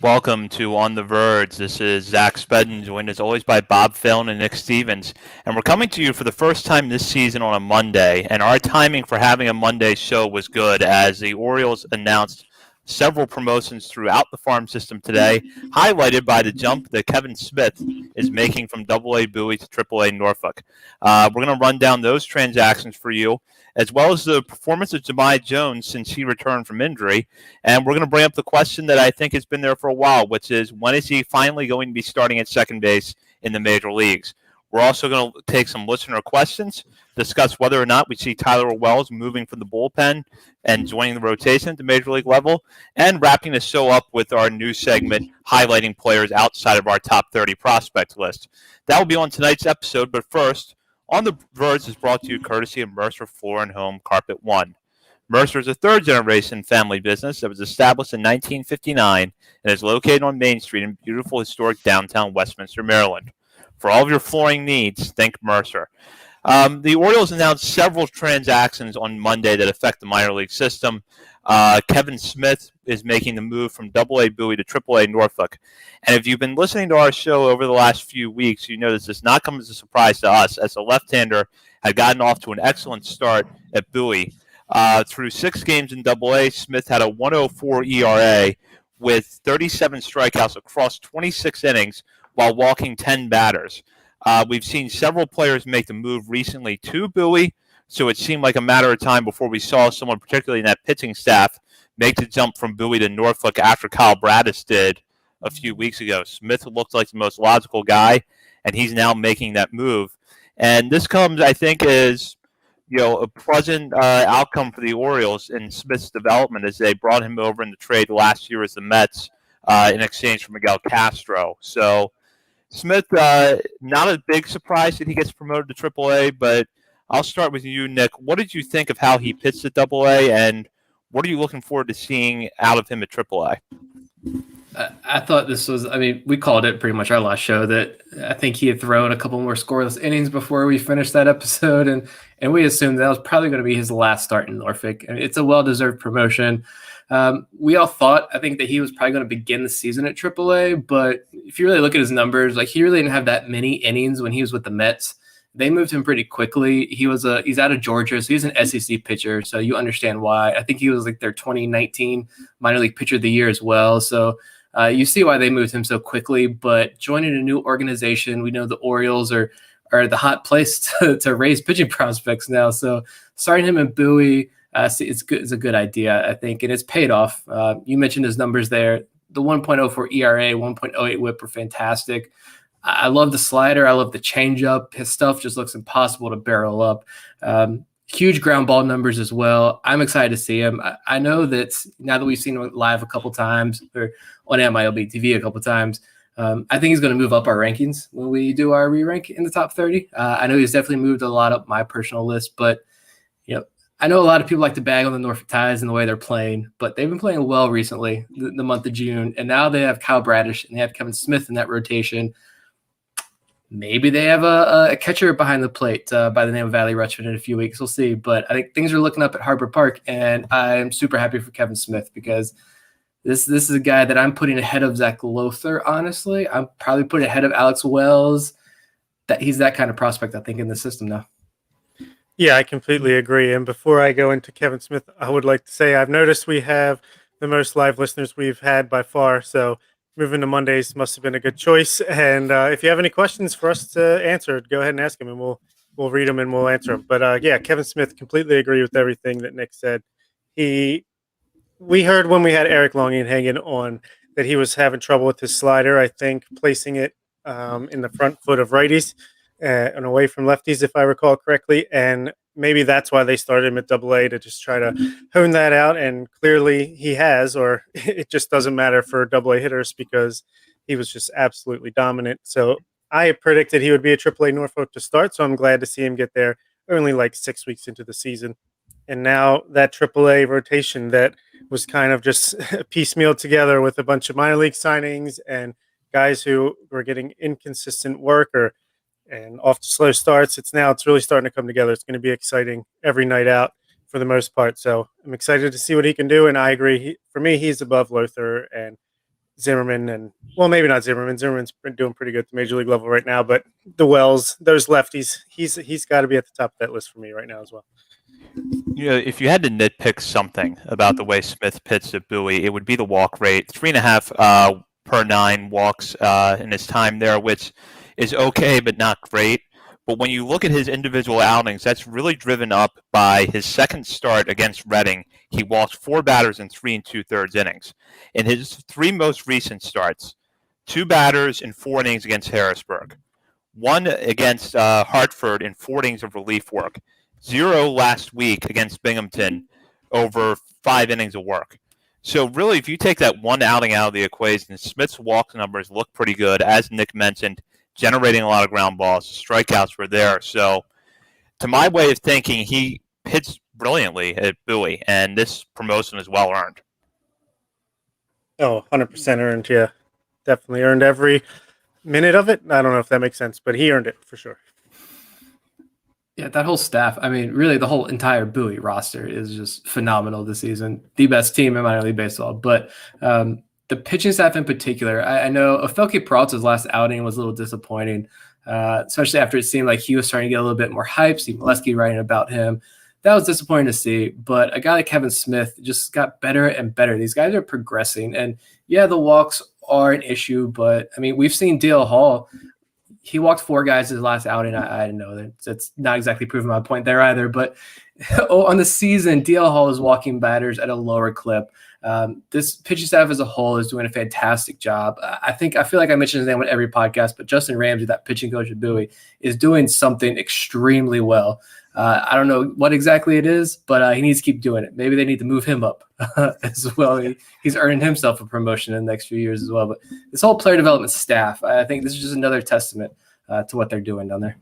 Welcome to On the Verge. This is Zach Spedden, joined as always by Bob Fillon and Nick Stevens. And we're coming to you for the first time this season on a Monday. And our timing for having a Monday show was good as the Orioles announced several promotions throughout the farm system today, highlighted by the jump that Kevin Smith is making from AA Bowie to AAA Norfolk. We're going to run down those transactions for you, as well as the performance of Demi Jones since he returned from injury. And we're going to bring up the question that I think has been there for a while, which is when is he finally going to be starting at second base in the major leagues? We're also going to take some listener questions, discuss whether or not we see Tyler Wells moving from the bullpen and joining the rotation at the major league level, and wrapping the show up with our new segment highlighting players outside of our top 30 prospect list. That will be on tonight's episode, but first, On the Verge is brought to you courtesy of Mercer Floor and Home Carpet One. Mercer is a third-generation family business that was established in 1959 and is located on Main Street in beautiful historic downtown Westminster, Maryland. For all of your flooring needs, think Mercer. The Orioles announced several transactions on Monday that affect the minor league system. Kevin Smith is making the move from AA Bowie to AAA Norfolk. And if you've been listening to our show over the last few weeks, you know this does not come as a surprise to us, as the left-hander had gotten off to an excellent start at Bowie. Through 6 games in AA, Smith had a 1.04 ERA with 37 strikeouts across 26 innings while walking 10 batters. We've seen several players make the move recently to Bowie, so it seemed like a matter of time before we saw someone, particularly in that pitching staff, make the jump from Bowie to Norfolk after Kyle Braddis did a few weeks ago. Smith looked like the most logical guy, and he's now making that move. And this comes, I think, as a pleasant outcome for the Orioles in Smith's development as they brought him over in the trade last year as the Mets in exchange for Miguel Castro. So Smith, not a big surprise that he gets promoted to AAA, but I'll start with you, Nick. What did you think of how he pitched at AA, and what are you looking forward to seeing out of him at AAA? I thought this was, we called it pretty much our last show that I think he had thrown a couple more scoreless innings before we finished that episode, and we assumed that was probably going to be his last start in Norfolk. I mean, it's a well-deserved promotion. We all thought, I think, that he was probably going to begin the season at AAA, but if you really look at his numbers, like he really didn't have that many innings when he was with the Mets. They moved him pretty quickly. He's out of Georgia, so he's an SEC pitcher, so you understand why. I think he was like their 2019 minor league pitcher of the year as well. So you see why they moved him so quickly, but joining a new organization, we know the Orioles are the hot place to raise pitching prospects now. So starting him in Bowie, it's a good idea, I think, and it's paid off. You mentioned his numbers there. The 1.04 ERA, 1.08 WHIP are fantastic. I love the slider. I love the changeup. His stuff just looks impossible to barrel up. Huge ground ball numbers as well. I'm excited to see him. I know that now that we've seen him live a couple times or on MILB TV a couple times, I think he's going to move up our rankings when we do our re-rank in the top 30. I know he's definitely moved a lot up my personal list, but I know a lot of people like to bag on the Norfolk Tides and the way they're playing, but they've been playing well recently, the month of June, and now they have Kyle Bradish and they have Kevin Smith in that rotation. Maybe they have a catcher behind the plate by the name of Valley Rutschman in a few weeks. We'll see. But I think things are looking up at Harbor Park, and I'm super happy for Kevin Smith because this is a guy that I'm putting ahead of Zach Lothar, honestly. I'm probably putting ahead of Alex Wells. He's that kind of prospect, I think, in the system now. Yeah, I completely agree. And before I go into Kevin Smith, I would like to say I've noticed we have the most live listeners we've had by far. So moving to Mondays must have been a good choice. And if you have any questions for us to answer, go ahead and ask them, and we'll read them and we'll answer them. But yeah, Kevin Smith, completely agree with everything that Nick said. We heard when we had Eric Longin hanging on that he was having trouble with his slider. I think placing it in the front foot of righties and away from lefties, if I recall correctly. And maybe that's why they started him at AA to just try to hone that out. And clearly he has, or it just doesn't matter for AA hitters because he was just absolutely dominant. So I predicted he would be a AAA Norfolk to start. So I'm glad to see him get there only like 6 weeks into the season. And now that AAA rotation that was kind of just piecemeal together with a bunch of minor league signings and guys who were getting inconsistent work and off to slow starts, it's really starting to come together. It's going to be exciting every night out for the most part. So I'm excited to see what he can do. And I agree. For me, he's above Lothar. And Zimmerman and, well, maybe not Zimmerman. Zimmerman's been doing pretty good at the major league level right now, but the Wells, those lefties, he's got to be at the top of that list for me right now as well. If you had to nitpick something about the way Smith pitched at Bowie, it would be the walk rate. 3.5 per 9 walks in his time there, which is okay but not great. But when you look at his individual outings, that's really driven up by his second start against Reading. He walked 4 batters in 3 2/3 innings. In his 3 most recent starts, 2 batters in 4 innings against Harrisburg, 1 against Hartford in 4 innings of relief work, 0 last week against Binghamton over 5 innings of work. So really, if you take that one outing out of the equation, Smith's walk numbers look pretty good, as Nick mentioned, generating a lot of ground balls. Strikeouts were there. So to my way of thinking, he pitched brilliantly at Bowie, and this promotion is well earned. Oh, 100% earned, yeah. Definitely earned every minute of it. I don't know if that makes sense, but he earned it for sure. Yeah, that whole staff, I mean, really the whole entire Bowie roster is just phenomenal this season. The best team in minor league baseball. But the pitching staff in particular, I know Ofelke Peralta's last outing was a little disappointing, especially after it seemed like he was starting to get a little bit more hype. Steve Molesky writing about him. That was disappointing to see. But a guy like Kevin Smith just got better and better. These guys are progressing. And yeah, the walks are an issue. But I mean, we've seen DL Hall. He walked 4 guys his last outing. I didn't know that. That's not exactly proving my point there either. But on the season, DL Hall is walking batters at a lower clip. This pitching staff as a whole is doing a fantastic job. I feel like I mentioned his name on every podcast, but Justin Ramsey, that pitching coach at Bowie, is doing something extremely well. I don't know what exactly it is, but he needs to keep doing it. Maybe they need to move him up as well. He's earning himself a promotion in the next few years as well. But this whole player development staff, I think this is just another testament to what they're doing down there.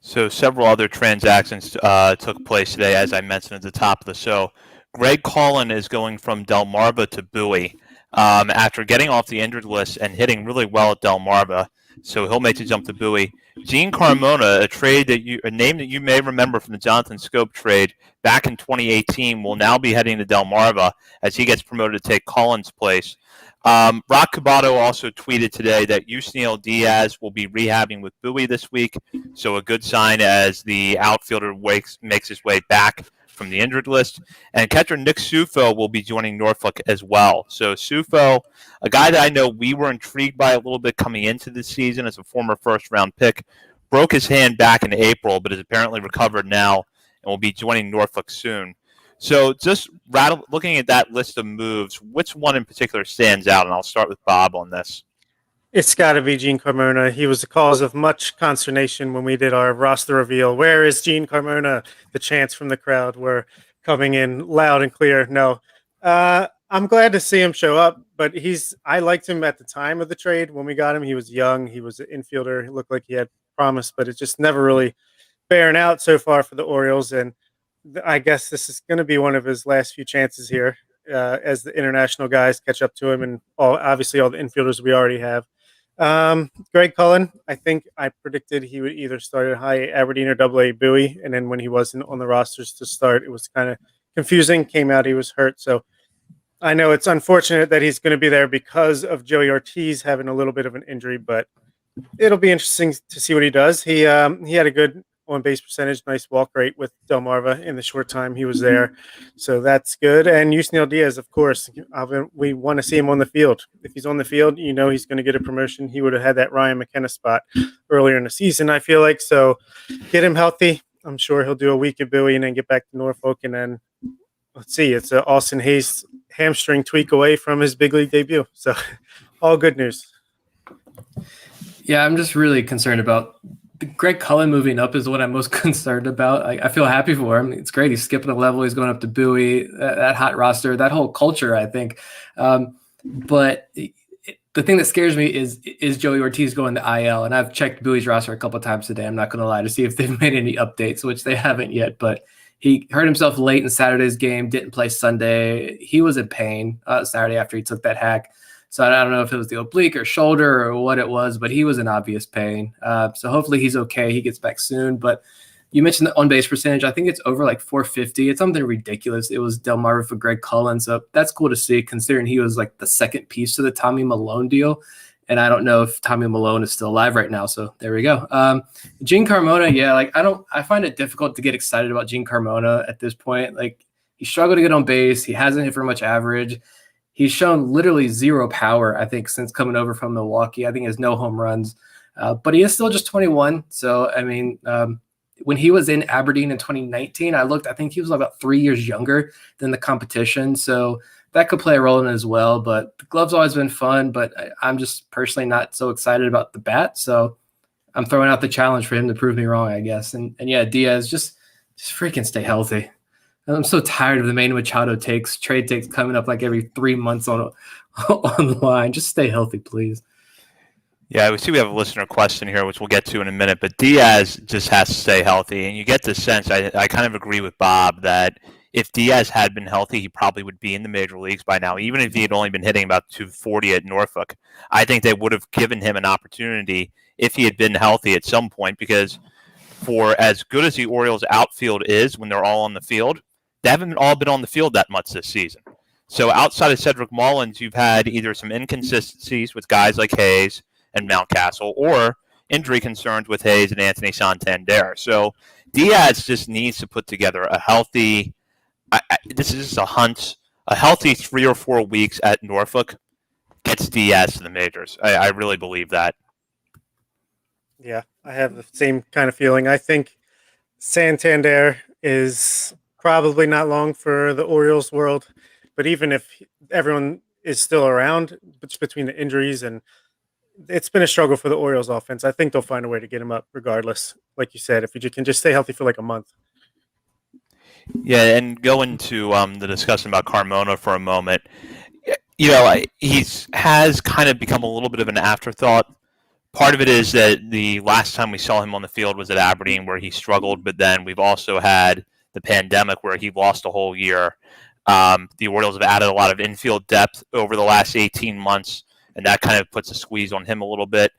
So several other transactions took place today, as I mentioned at the top of the show. Greg Collin is going from Delmarva to Bowie after getting off the injured list and hitting really well at Delmarva. So he'll make the jump to Bowie. Gene Carmona, a name that you may remember from the Jonathan Scope trade back in 2018, will now be heading to Delmarva as he gets promoted to take Cullen's place. Rock Cabato also tweeted today that Yusniel Diaz will be rehabbing with Bowie this week, so a good sign as the outfielder makes his way back from the injured list. And catcher Nick Sufo will be joining Norfolk as well. So Sufo, a guy that I know we were intrigued by a little bit coming into this season as a former first-round pick, broke his hand back in April, but is apparently recovered now and will be joining Norfolk soon. So just looking at that list of moves, which one in particular stands out? And I'll start with Bob on this. It's got to be Gene Carmona. He was the cause of much consternation when we did our roster reveal. Where is Gene Carmona? The chants from the crowd were coming in loud and clear. No, I'm glad to see him show up, but I liked him at the time of the trade when we got him. He was young. He was an infielder. He looked like he had promise, but it's just never really bearing out so far for the Orioles. And I guess this is going to be one of his last few chances here as the international guys catch up to him and obviously all the infielders we already have. Greg Cullen, I think I predicted he would either start at high Aberdeen or AA Bowie, and then when he wasn't on the rosters to start, it was kind of confusing. Came out he was hurt, so I know it's unfortunate that he's going to be there because of Joey Ortiz having a little bit of an injury, but it'll be interesting to see what he does. He had a good on-base percentage, nice walk rate with Delmarva in the short time he was there. So that's good. And Yusniel Diaz, of course, we want to see him on the field. If he's on the field, you know he's going to get a promotion. He would have had that Ryan McKenna spot earlier in the season, I feel like. So get him healthy. I'm sure he'll do a week at Bowie and then get back to Norfolk. And then, let's see, it's Austin Hayes hamstring tweak away from his big league debut. So all good news. Yeah, I'm just really concerned about Greg Cullen moving up is what I'm most concerned about. I feel happy for him. It's great. He's skipping a level. He's going up to Bowie, that hot roster, that whole culture, I think. But the thing that scares me is Joey Ortiz going to IL. And I've checked Bowie's roster a couple of times today. I'm not going to lie to see if they've made any updates, which they haven't yet. But he hurt himself late in Saturday's game, didn't play Sunday. He was in pain Saturday after he took that hack. So I don't know if it was the oblique or shoulder or what it was, but he was in obvious pain. So hopefully he's okay. He gets back soon. But You mentioned the on-base percentage. I think it's over like 450. It's something ridiculous. It was Delmarva for Greg Cullen, so that's cool to see considering he was like the second piece to the Tommy Malone deal. And I don't know if Tommy Malone is still alive right now, so there we go. Gene Carmona, yeah, like I find it difficult to get excited about Gene Carmona at this point. Like he struggled to get on base. He hasn't hit for much average. He's shown literally zero power, I think, since coming over from Milwaukee. I think he has no home runs, but he is still just 21. So, I mean, when he was in Aberdeen in 2019, I think he was about 3 years younger than the competition. So that could play a role in it as well. But the glove's always been fun, but I'm just personally not so excited about the bat. So I'm throwing out the challenge for him to prove me wrong, I guess. And yeah, Diaz, just freaking stay healthy. I'm so tired of the Manny Machado trade takes coming up like every 3 months on the line. Just stay healthy, please. Yeah, we have a listener question here, which we'll get to in a minute, but Diaz just has to stay healthy. And you get the sense, I kind of agree with Bob, that if Diaz had been healthy, he probably would be in the major leagues by now, even if he had only been hitting about 240 at Norfolk. I think they would have given him an opportunity if he had been healthy at some point, because for as good as the Orioles outfield is when they're all on the field, they haven't all been on the field that much this season. So outside of Cedric Mullins, you've had either some inconsistencies with guys like Hayes and Mountcastle, or injury concerns with Hayes and Anthony Santander. So Diaz just needs to put together a healthy this is just a healthy 3 or 4 weeks at Norfolk gets Diaz to the majors. I really believe that. Yeah, I have the same kind of feeling. I think Santander is probably not long for the Orioles world, but even if everyone is still around between the injuries, and it's been a struggle for the Orioles offense, I think they'll find a way to get him up regardless. Like you said, if you can just stay healthy for like a month. Yeah, and going to the discussion about Carmona for a moment, you know, has kind of become a little bit of an afterthought. Part of it is that the last time we saw him on the field was at Aberdeen, where he struggled, but then we've also had the pandemic where he lost a whole year. The Orioles have added a lot of infield depth over the last 18 months, and that kind of puts a squeeze on him a little bit.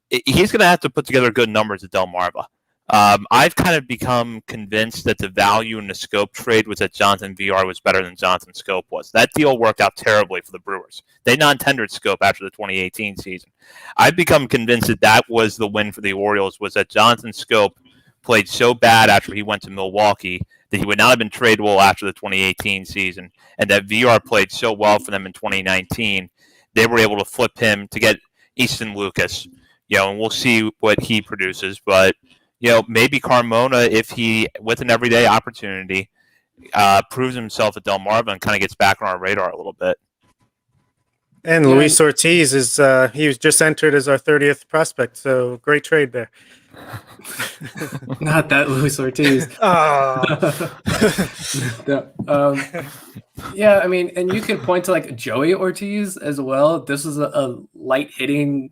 He's going to have to put together good numbers at Delmarva. I've kind of become convinced that the value in the Scope trade was that Jonathan VR was better than Jonathan Scope was. That deal worked out terribly for the Brewers. They non-tendered Scope after the 2018 season. I've become convinced that that was the win for the Orioles, was that Jonathan Scope played so bad after he went to Milwaukee that he would not have been tradable after the 2018 season, and that VR played so well for them in 2019, they were able to flip him to get Easton Lucas. You know, and we'll see what he produces, but you know, maybe Carmona, if he, with an everyday opportunity, proves himself at Delmarva and kind of gets back on our radar a little bit. And Luis Ortiz is he was just entered as our 30th prospect, so great trade there. Not that Luis Ortiz. Yeah, I mean, and you can point to like Joey Ortiz as well. This is a light hitting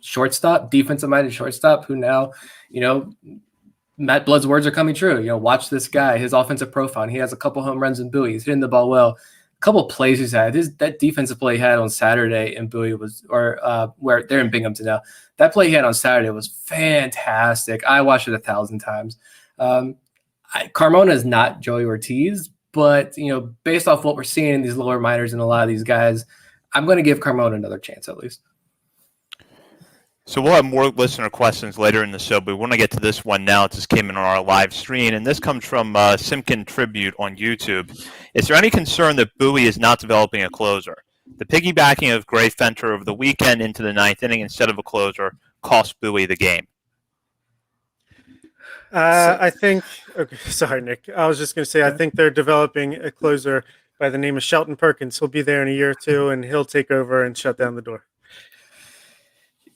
shortstop, defensive-minded shortstop who now, you know, Matt Blood's words are coming true. You know, watch this guy, his offensive profile. And he has a couple home runs in Bowie. He's hitting the ball well. A couple of plays he's had. That defensive play he had on Saturday in Bowie was, or where they're in Binghamton now. That play he had on Saturday was fantastic. I watched it 1,000 times. Carmona is not Joey Ortiz, but, you know, based off what we're seeing in these lower minors and a lot of these guys, I'm going to give Carmona another chance at least. So we'll have more listener questions later in the show, but we want to get to this one now. It just came in on our live stream, and this comes from Simkin Tribute on YouTube. Is there any concern that Bowie is not developing a closer? The piggybacking of Gray Fenter over the weekend into the ninth inning instead of a closer cost Bowie the game. I think – okay, sorry, Nick. I was just going to say I think they're developing a closer by the name of Shelton Perkins. He'll be there in a year or two, and he'll take over and shut down the door.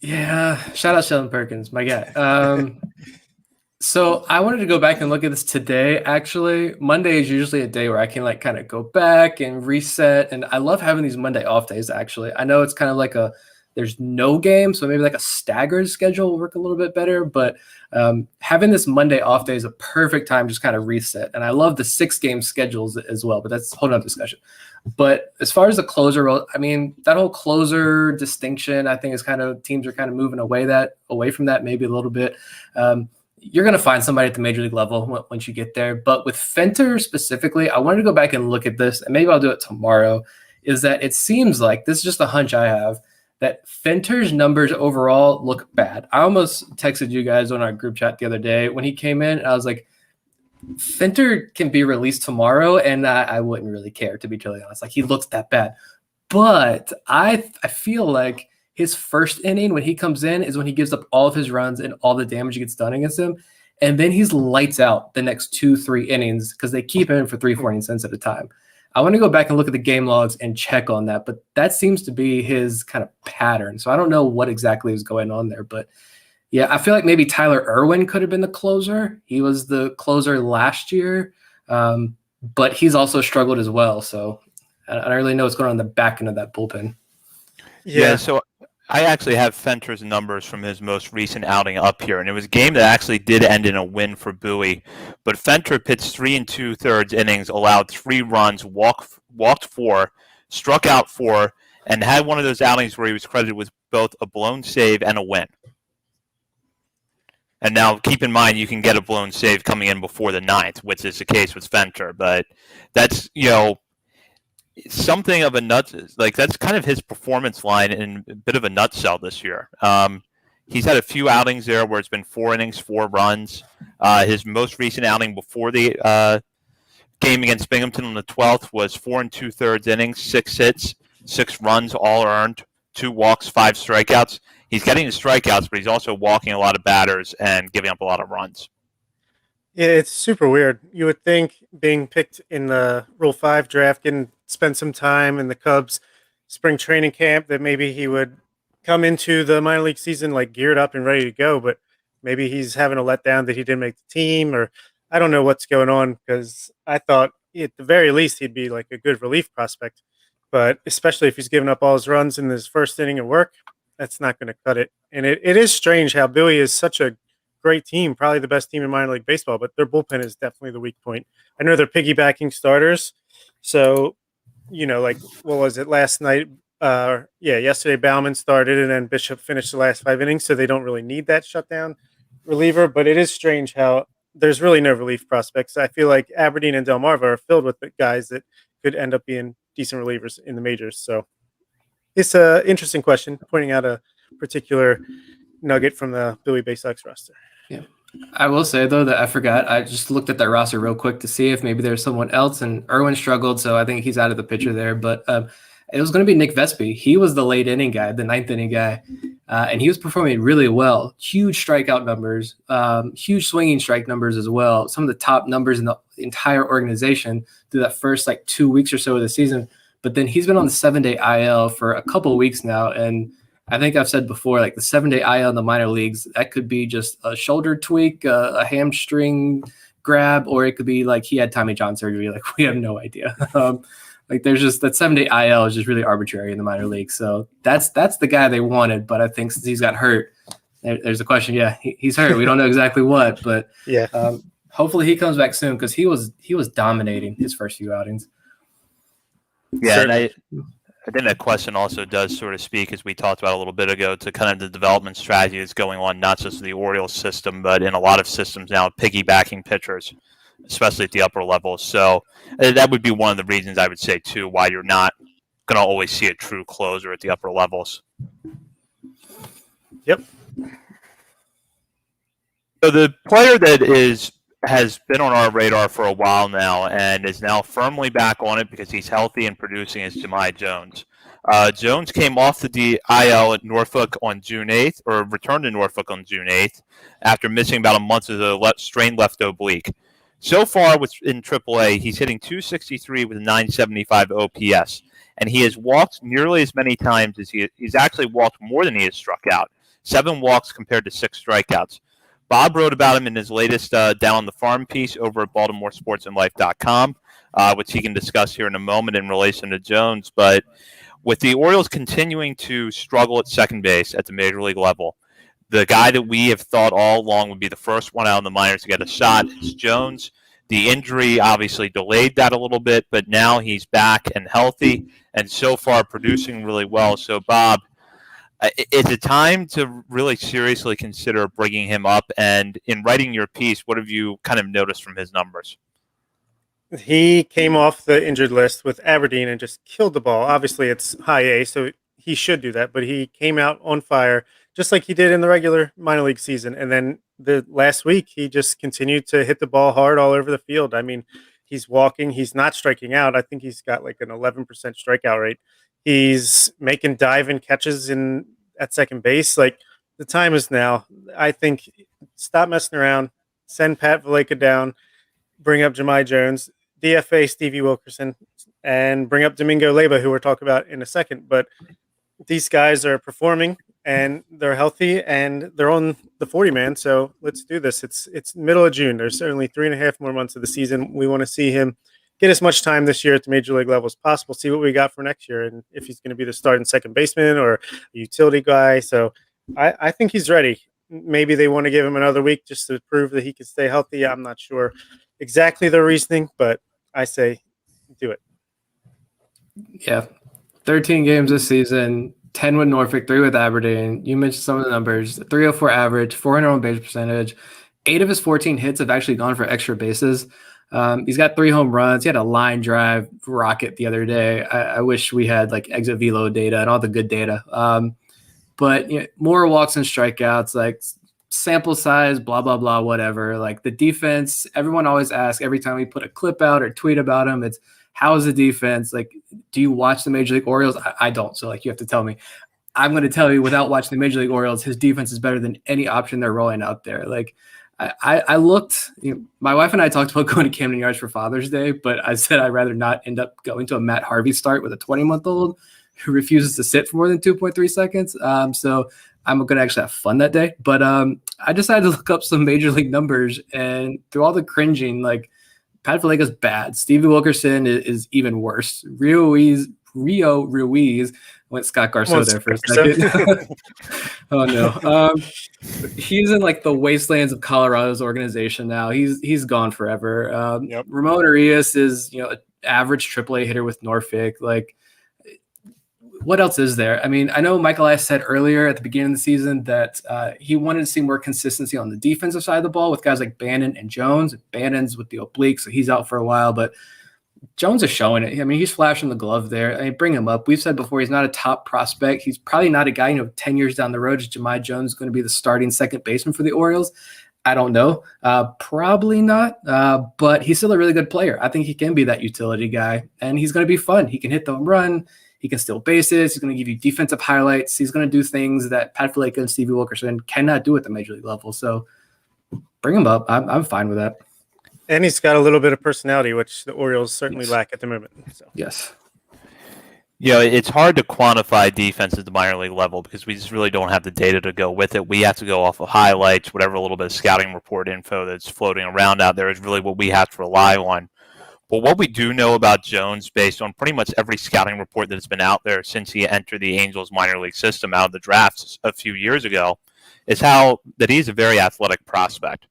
Yeah, shout out Sheldon Perkins, my guy. So I wanted to go back and look at this today. Actually, Monday is usually a day where I can like kind of go back and reset, and I love having these Monday off days. Actually, I know it's kind of like there's no game, so maybe like a staggered schedule will work a little bit better. But having this Monday off day is a perfect time to just kind of reset. And I love the 6-game schedules as well, but that's a whole nother discussion. But as far as the closer role, I mean, that whole closer distinction, I think is kind of teams are kind of moving away from that maybe a little bit. you're going to find somebody at the major league level once you get there. But with Fenter specifically, I wanted to go back and look at this, and maybe I'll do it tomorrow, is that it seems like, this is just a hunch I have, that Fenter's numbers overall look bad. I almost texted you guys on our group chat the other day when he came in. I was like, Fenter can be released tomorrow, and I wouldn't really care, to be totally honest. Like, he looks that bad. But I feel like his first inning when he comes in is when he gives up all of his runs and all the damage gets done against him. And then he's lights out the next 2-3 innings because they keep him in for 3-4 innings at a time. I want to go back and look at the game logs and check on that, but that seems to be his kind of pattern. So I don't know what exactly is going on there, but yeah, I feel like maybe Tyler Irwin could have been the closer. He was the closer last year, but he's also struggled as well. So I don't really know what's going on in the back end of that bullpen. Yeah, so I actually have Fenter's numbers from his most recent outing up here, and it was a game that actually did end in a win for Bowie. But Fenter pitched 3 2/3 innings, allowed 3 runs, walked 4, struck out 4, and had one of those outings where he was credited with both a blown save and a win. And now, keep in mind, you can get a blown save coming in before the 9th, which is the case with Fenter. But that's, something of a that's kind of his performance line in a bit of a nutshell this year. He's had a few outings there where it's been 4 innings, 4 runs. His most recent outing before the game against Binghamton on the 12th was 4 2/3 innings, 6 hits, 6 runs, all earned, 2 walks, 5 strikeouts. He's getting the strikeouts, but he's also walking a lot of batters and giving up a lot of runs. Yeah, it's super weird. You would think being picked in the Rule 5 draft, spend some time in the Cubs spring training camp, that maybe he would come into the minor league season like geared up and ready to go, but maybe he's having a letdown that he didn't make the team, or I don't know what's going on, because I thought at the very least he'd be like a good relief prospect, but especially if he's giving up all his runs in his first inning of work, that's not going to cut it. And it is strange how Bowie is such a great team, probably the best team in minor league baseball, but their bullpen is definitely the weak point. I know they're piggybacking starters, so like, what was it last night? Yesterday Bauman started and then Bishop finished the last 5 innings, so they don't really need that shutdown reliever. But it is strange how there's really no relief prospects. I feel like Aberdeen and Delmarva are filled with the guys that could end up being decent relievers in the majors. So it's an interesting question, pointing out a particular nugget from the Bowie Bay Sox roster. Yeah. I will say, though, that I forgot. I just looked at that roster real quick to see if maybe there's someone else, and Irwin struggled, so I think he's out of the picture there. But it was going to be Nick Vespi. He was the late inning guy, the 9th inning guy, and he was performing really well. Huge strikeout numbers, huge swinging strike numbers as well. Some of the top numbers in the entire organization through that first 2 weeks or so of the season. But then he's been on the 7-day IL for a couple of weeks now, and I think I've said before, the 7-day IL in the minor leagues, that could be just a shoulder tweak, a hamstring grab, or it could be he had Tommy John surgery. We have no idea. There's just that 7-day IL is just really arbitrary in the minor leagues. So that's the guy they wanted. But I think since he's got hurt, there's a question. Yeah, he's hurt. We don't know exactly what, but yeah, hopefully he comes back soon, because he was dominating his first few outings. Yeah, and I think that question also does sort of speak, as we talked about a little bit ago, to kind of the development strategy that's going on, not just in the Orioles system, but in a lot of systems now, piggybacking pitchers, especially at the upper levels. So that would be one of the reasons I would say, too, why you're not going to always see a true closer at the upper levels. Yep. So the player that has been on our radar for a while now and is now firmly back on it because he's healthy and producing is Demi Jones. Jones came off the IL at Norfolk on June 8th, or returned to Norfolk on June 8th, after missing about a month of the strained left oblique. So far in AAA, he's hitting .263 with a .975 OPS, and he has walked nearly as many times as he's actually walked more than he has struck out. 7 walks compared to 6 strikeouts. Bob wrote about him in his latest Down on the Farm piece over at BaltimoreSportsAndLife.com, which he can discuss here in a moment in relation to Jones. But with the Orioles continuing to struggle at second base at the major league level, the guy that we have thought all along would be the first one out in the minors to get a shot is Jones. The injury obviously delayed that a little bit, but now he's back and healthy, and so far producing really well. So, Bob, Is it time to really seriously consider bringing him up? And in writing your piece, what have you kind of noticed from his numbers? He came off the injured list with Aberdeen and just killed the ball. Obviously, it's high A, so he should do that. But he came out on fire, just like he did in the regular minor league season. And then the last week, he just continued to hit the ball hard all over the field. I mean, he's walking. He's not striking out. I think he's got like an 11% strikeout rate. He's making diving catches at second base. Like, the time is now. I think stop messing around. Send Pat Valleca down. Bring up Demi Jones. DFA Stevie Wilkerson, and bring up Domingo Leiba, who we'll talk about in a second. But these guys are performing and they're healthy and they're on the 40-man. So let's do this. It's middle of June. There's certainly 3.5 more months of the season. We want to see him get as much time this year at the major league level as possible, see what we got for next year, and if he's going to be the starting second baseman or a utility guy. So I think he's ready. Maybe they want to give him another week just to prove that he can stay healthy. I'm not sure exactly the reasoning, but I say do it. Yeah. 13 games this season, 10 with Norfolk, 3 with Aberdeen. You mentioned some of the numbers. 304 average, 400 on base percentage. 8 of his 14 hits have actually gone for extra bases. He's got 3 home runs. He had a line drive rocket the other day. I wish we had like exit velo data and all the good data. But more walks and strikeouts, like sample size, blah, blah, blah, whatever. Like the defense, everyone always asks every time we put a clip out or tweet about him, it's how is the defense? Like, do you watch the Major League Orioles? I don't. So like, you have to tell me. I'm going to tell you without watching the Major League Orioles, his defense is better than any option they're rolling out there. Like I looked, my wife and I talked about going to Camden Yards for Father's Day, but I said I'd rather not end up going to a Matt Harvey start with a 20-month-old who refuses to sit for more than 2.3 seconds. So I'm going to actually have fun that day. But I decided to look up some major league numbers, and through all the cringing, like Pat Valleca's bad. Stevie Wilkerson is even worse. Rio Ruiz went Scott Garceau there for a second. Oh no. He's in like the wastelands of Colorado's organization now. He's gone forever. Yep. Ramon Orios is, an average AAA hitter with Norfolk. Like, what else is there? I mean, I know Michael Elias said earlier at the beginning of the season that he wanted to see more consistency on the defensive side of the ball with guys like Bannon and Jones. Bannon's with the oblique, so he's out for a while, but Jones is showing it. I mean, he's flashing the glove there. I mean, bring him up. We've said before he's not a top prospect. He's probably not a guy, 10 years down the road, is Demi Jones going to be the starting second baseman for the Orioles? I don't know. Probably not, but he's still a really good player. I think he can be that utility guy, and he's going to be fun. He can hit the home run. He can steal bases. He's going to give you defensive highlights. He's going to do things that Pat Valleca and Stevie Wilkerson cannot do at the major league level. So bring him up. I'm fine with that. And he's got a little bit of personality, which the Orioles certainly lack at the moment. So. Yes. It's hard to quantify defense at the minor league level because we just really don't have the data to go with it. We have to go off of highlights, whatever little bit of scouting report info that's floating around out there is really what we have to rely on. But what we do know about Jones, based on pretty much every scouting report that's been out there since he entered the Angels minor league system out of the drafts a few years ago, is that he's a very athletic prospect.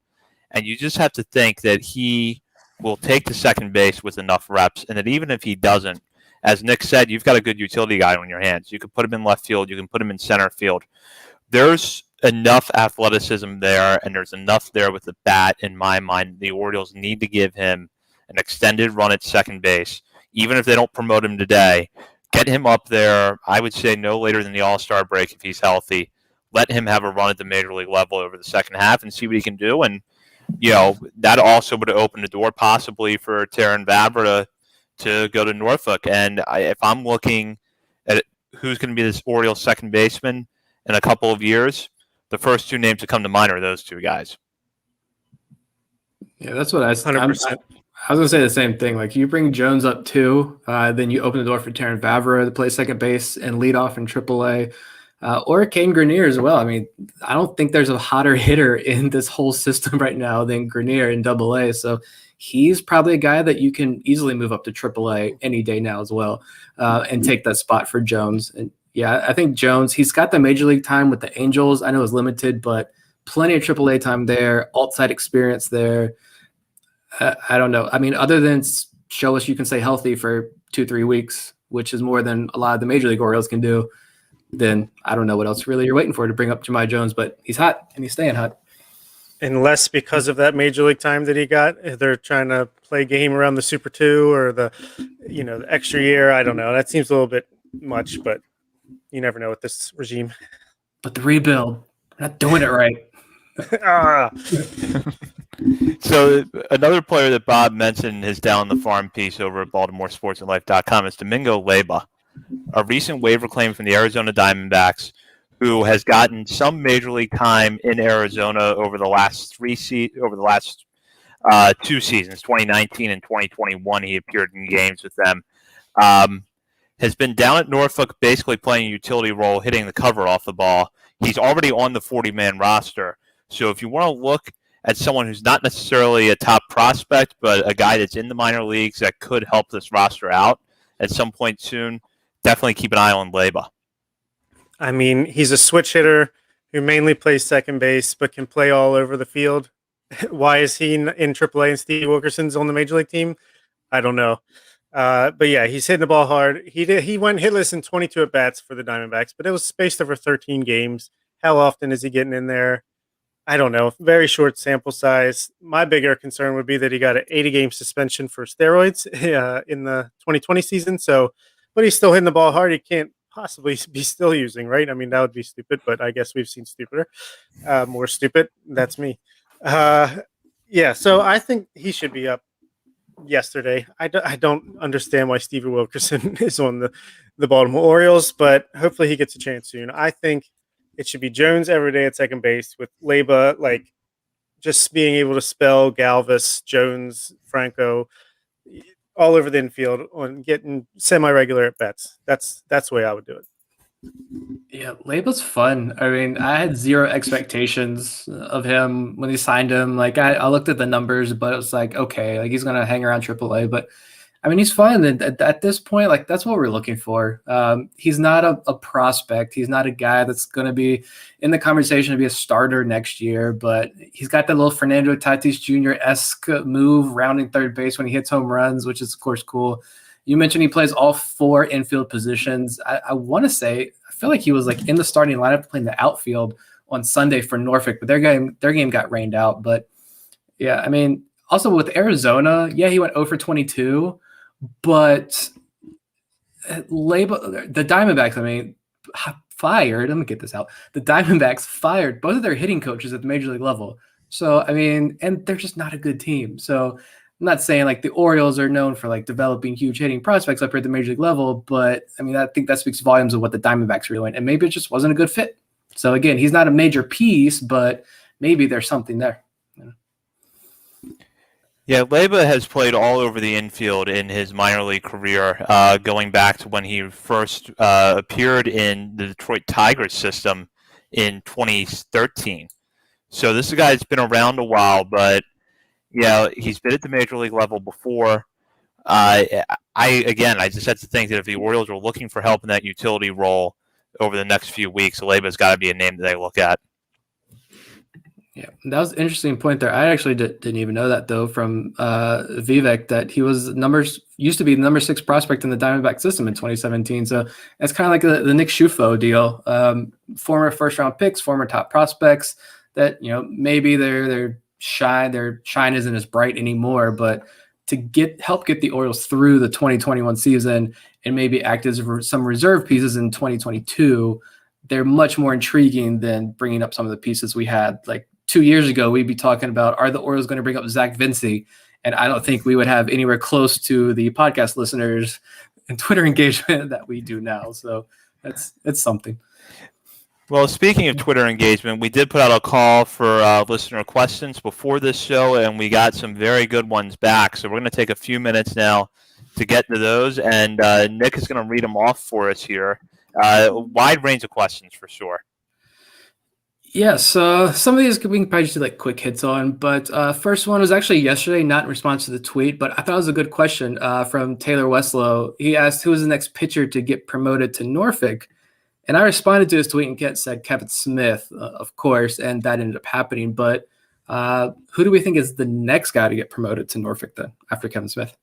And you just have to think that he will take to second base with enough reps, and that even if he doesn't, as Nick said, you've got a good utility guy on your hands. You can put him in left field. You can put him in center field. There's enough athleticism there, and there's enough there with the bat, in my mind. The Orioles need to give him an extended run at second base, even if they don't promote him today. Get him up there, I would say no later than the All-Star break if he's healthy. Let him have a run at the major league level over the second half and see what he can do. And, that also would open the door possibly for Terrin Vavra to go to Norfolk. And if I'm looking at who's going to be this Orioles second baseman in a couple of years, the first two names to come to mind are those two guys. Yeah, that's what I 100%. I was going to say the same thing. Like, you bring Jones up too, then you open the door for Terrin Vavra to play second base and lead off in AAA, or Kaden Grenier as well. I mean, I don't think there's a hotter hitter in this whole system right now than Grenier in AA. So he's probably a guy that you can easily move up to AAA any day now as well, and take that spot for Jones. And yeah, I think Jones, he's got the major league time with the Angels. I know it's limited, but plenty of AAA time there, alt-side experience there. I don't know. I mean, other than show us you can stay healthy for 2-3 weeks, which is more than a lot of the Major League Orioles can do, then I don't know what else really you're waiting for to bring up Demi Jones, but he's hot and he's staying hot. Unless because of that major league time that he got, they're trying to play game around the Super 2 or the extra year. I don't know. That seems a little bit much, but you never know with this regime. But the rebuild, we're not doing it right. So another player that Bob mentioned is down the farm piece over at BaltimoreSportsAndLife.com is Domingo Leiba, a recent waiver claim from the Arizona Diamondbacks, who has gotten some major league time in Arizona over the last two seasons, 2019 and 2021. He appeared in games with them. Has been down at Norfolk, basically playing a utility role, hitting the cover off the ball. He's already on the 40-man roster. So if you want to look at someone who's not necessarily a top prospect, but a guy that's in the minor leagues that could help this roster out at some point soon, definitely keep an eye on Leiba. I mean, he's a switch hitter who mainly plays second base, but can play all over the field. Why is he in AAA and Steve Wilkerson's on the major league team? I don't know. But yeah, he's hitting the ball hard. He went hitless in 22 at bats for the Diamondbacks, but it was spaced over 13 games. How often is he getting in there? I don't know. Very short sample size. My bigger concern would be that he got an 80-game suspension for steroids in the 2020 season. So, but he's still hitting the ball hard. He can't possibly be still using, right? I mean, that would be stupid, but I guess we've seen stupider, more stupid. That's me. Yeah, so I think he should be up yesterday. I don't understand why Stevie Wilkerson is on the Baltimore Orioles, but hopefully he gets a chance soon. I think it should be Jones every day at second base with Leiba, like just being able to spell Galvis, Jones, Franco, all over the infield on getting semi-regular at bats. That's the way I would do it. Yeah, Leiba's fun. I mean, I had zero expectations of him when he signed him. Like, I looked at the numbers, but it was like, okay, like he's gonna hang around AAA. But I mean, he's fun. And at this point, like that's what we're looking for. He's not a prospect. He's not a guy that's gonna be in the conversation to be a starter next year. But he's got that little Fernando Tatis Jr.-esque move, rounding third base when he hits home runs, which is of course cool. You mentioned he plays all four infield positions. I want to say, I feel like he was like in the starting lineup playing the outfield on Sunday for Norfolk, but their game got rained out. But yeah, I mean, also with Arizona, yeah, he went 0 for 22, but Leiba, the Diamondbacks, I mean, fired. Let me get this out. The Diamondbacks fired both of their hitting coaches at the major league level. So, I mean, and they're just not a good team. So I'm not saying like the Orioles are known for like developing huge hitting prospects up here at the major league level, but I mean, I think that speaks volumes of what the Diamondbacks are doing, and maybe it just wasn't a good fit. So again, he's not a major piece, but maybe there's something there. Yeah, Leiba has played all over the infield in his minor league career, going back to when he first appeared in the Detroit Tigers system in 2013. So this is a guy that's been around a while, but yeah, he's been at the major league level before. I just have to think that if the Orioles were looking for help in that utility role over the next few weeks, Leiba's got to be a name that they look at. Yeah, that was an interesting point there. I actually didn't even know that though from Vivek, that he was used to be the number 6 prospect in the Diamondback system in 2017. So that's kind of like the Nick Schufo deal. Former first round picks, former top prospects that, maybe their shine isn't as bright anymore, but to help get the Orioles through the 2021 season and maybe act as some reserve pieces in 2022, they're much more intriguing than bringing up some of the pieces we had. Like 2 years ago, we'd be talking about, are the Orioles going to bring up Zach Vinci? And I don't think we would have anywhere close to the podcast listeners and Twitter engagement that we do now. So it's something. Well, speaking of Twitter engagement, we did put out a call for listener questions before this show, and we got some very good ones back. So we're going to take a few minutes now to get to those, and Nick is going to read them off for us here. Wide range of questions for sure. Yes, some of these we can probably just do like quick hits on, but first one was actually yesterday, not in response to the tweet, but I thought it was a good question from Taylor Westlow. He asked, who is the next pitcher to get promoted to Norfolk? And I responded to his tweet and said Kevin Smith, of course, and that ended up happening. But who do we think is the next guy to get promoted to Norfolk then after Kevin Smith?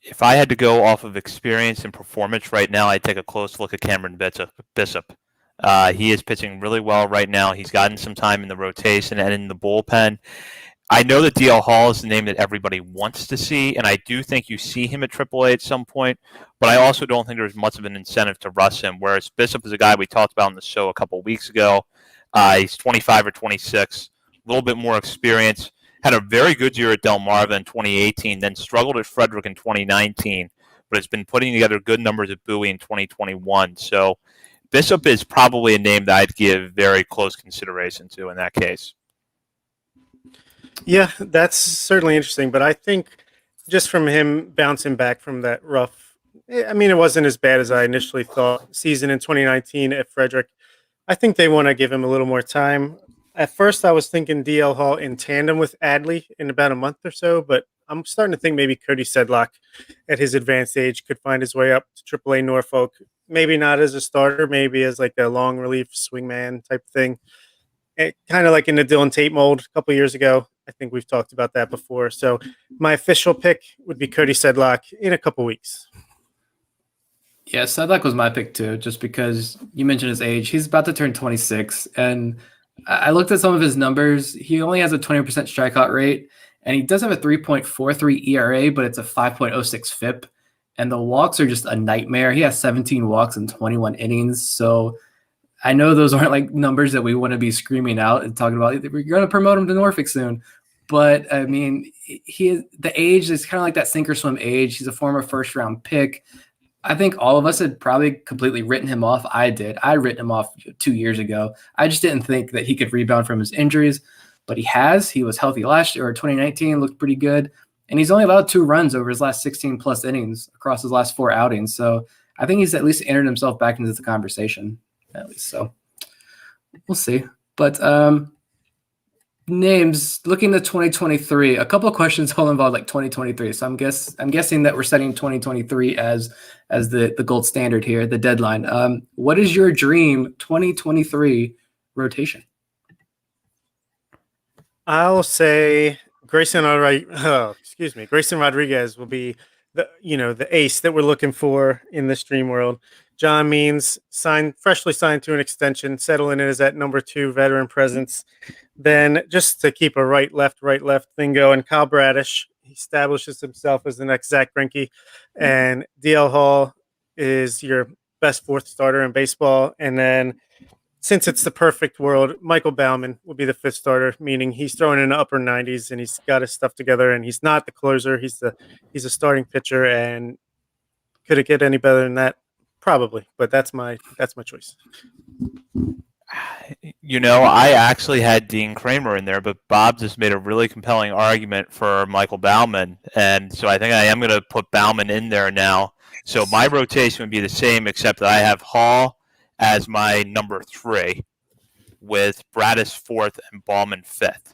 if I had to go off of experience and performance right now, I'd take a close look at Cameron Bishop. He is pitching really well right now. He's gotten some time in the rotation and in the bullpen. I know that DL Hall is the name that everybody wants to see, and I do think you see him at AAA at some point, but I also don't think there's much of an incentive to rush him, whereas Bishop is a guy we talked about on the show a couple weeks ago. He's 25 or 26, a little bit more experience, had a very good year at Delmarva in 2018, then struggled at Frederick in 2019, but has been putting together good numbers at Bowie in 2021. So Bishop is probably a name that I'd give very close consideration to in that case. Yeah, that's certainly interesting. But I think just from him bouncing back from that rough, I mean, it wasn't as bad as I initially thought, season in 2019 at Frederick. I think they want to give him a little more time. At first, I was thinking DL Hall in tandem with Adley in about a month or so, but I'm starting to think maybe Cody Sedlock at his advanced age could find his way up to AAA Norfolk. Maybe not as a starter, maybe as like a long relief swingman type thing. Kind of like in the Dylan Tate mold a couple years ago. I think we've talked about that before. So my official pick would be Cody Sedlock in a couple weeks. Yeah, Sedlock was my pick too, just because you mentioned his age. He's about to turn 26, and I looked at some of his numbers. He only has a 20% strikeout rate, and he does have a 3.43 ERA, but it's a 5.06 FIP, and the walks are just a nightmare. He has 17 walks in 21 innings, so I know those aren't like numbers that we want to be screaming out and talking about. We're going to promote him to Norfolk soon. But, I mean, the age is kind of like that sink or swim age. He's a former first-round pick. I think all of us had probably completely written him off. I did. I written him off 2 years ago. I just didn't think that he could rebound from his injuries. But he has. He was healthy last year, or 2019, looked pretty good. And he's only allowed 2 runs over his last 16-plus innings across his last 4 outings. So I think he's at least entered himself back into the conversation, at least. So we'll see. But names, looking to 2023, a couple of questions all involved like 2023. So I'm guessing that we're setting 2023 as the gold standard here, the deadline. What is your dream 2023 rotation? I'll say Grayson Rodriguez will be the ace that we're looking for in this dream world. John Means freshly signed to an extension, settling in as that number 2 veteran presence. Then just to keep a right, left thing going, Kyle Bradish, he establishes himself as the next Zach Greinke, and DL Hall is your best 4th starter in baseball. And then since it's the perfect world, Michael Baumann will be the 5th starter, meaning he's throwing in the upper 90s and he's got his stuff together, and he's not the closer. He's a starting pitcher, and could it get any better than that? Probably, but that's my choice. I actually had Dean Kramer in there, but Bob just made a really compelling argument for Michael Baumann, and so I think I am going to put Baumann in there now. So my rotation would be the same, except that I have Hall as my number 3, with Bradish 4th and Baumann 5th.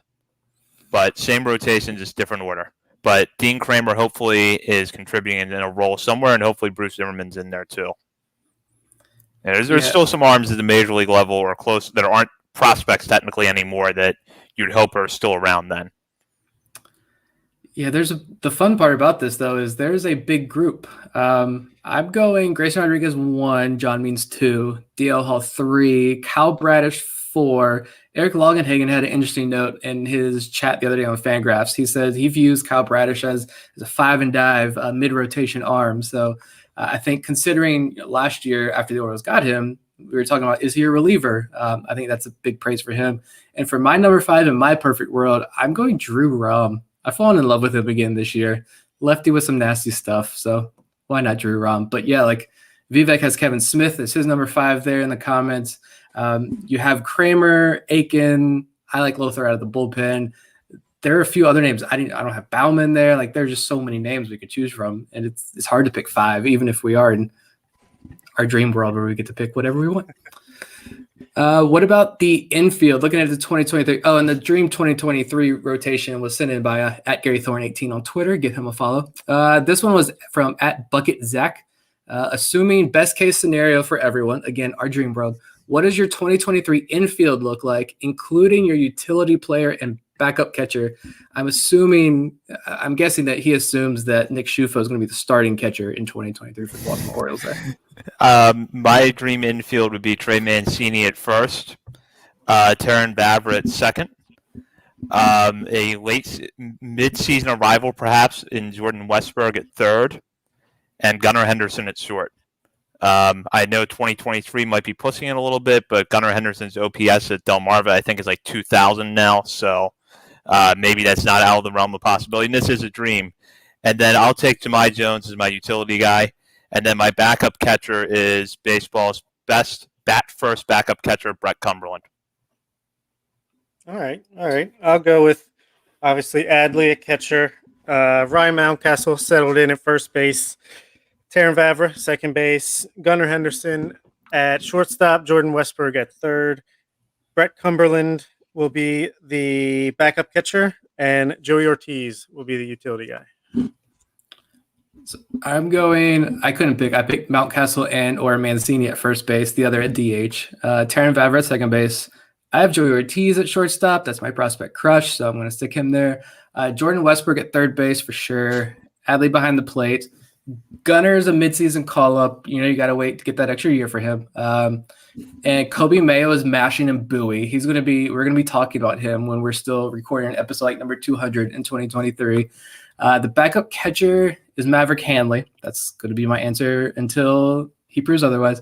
But same rotation, just different order. But Dean Kramer hopefully is contributing in a role somewhere, and hopefully Bruce Zimmerman's in there too. And there's still some arms at the major league level or close that aren't prospects technically anymore that you'd hope are still around then. Yeah, the fun part about this, though, is there's a big group. I'm going Grayson Rodriguez 1, John Means 2, DL Hall 3, Kyle Bradish 4. Eric Longenhagen had an interesting note in his chat the other day on Fangraphs. He said he views Kyle Bradish as a 5-and-dive mid-rotation arm. So I think considering last year after the Orioles got him, we were talking about, is he a reliever? I think that's a big praise for him. And for my number 5 in my perfect world, I'm going Drew Rom. I've fallen in love with him again this year. Lefty with some nasty stuff, so why not Drew Rom? But yeah, like Vivek has Kevin Smith as his number 5 there in the comments. You have Kramer, Aiken. I like Lothar out of the bullpen. There are a few other names. I don't have Baumann there. Like there's just so many names we could choose from, and it's hard to pick 5, even if we are in our dream world where we get to pick whatever we want. What about the infield? Looking at the 2023. Oh, and the Dream 2023 rotation was sent in by at Gary Thorne 18 on Twitter. Give him a follow. This one was from at Bucket Zach. Assuming best case scenario for everyone, again, our dream world. What does your 2023 infield look like, including your utility player and backup catcher. I'm guessing that he assumes that Nick Schufo is going to be the starting catcher in 2023 for the Baltimore Orioles there. My dream infield would be Trey Mancini at first, Terran Vavra at second, a mid-season arrival perhaps in Jordan Westburg at third, and Gunnar Henderson at short. I know 2023 might be pushing it a little bit, but Gunnar Henderson's OPS at Delmarva I think is like 2,000 now, so maybe that's not out of the realm of possibility. And this is a dream. And then I'll take Demi Jones as my utility guy, and then my backup catcher is baseball's best bat-first backup catcher, Brett Cumberland. All right. I'll go with, obviously, Adley at catcher. Ryan Mountcastle settled in at first base. Terran Vavra, second base. Gunnar Henderson at shortstop. Jordan Westburg at third. Brett Cumberland will be the backup catcher. And Joey Ortiz will be the utility guy. So I couldn't pick. I picked Mountcastle and or Mancini at first base, the other at DH. Terran Vavra at second base. I have Joey Ortiz at shortstop. That's my prospect crush, so I'm going to stick him there. Jordan Westburg at third base for sure. Adley behind the plate. Gunner's a midseason call-up. You got to wait to get that extra year for him. And Kobe Mayo is mashing in Bowie. We're going to be talking about him when we're still recording episode like number 200 in 2023. The backup catcher is Maverick Hanley. That's going to be my answer until he proves otherwise.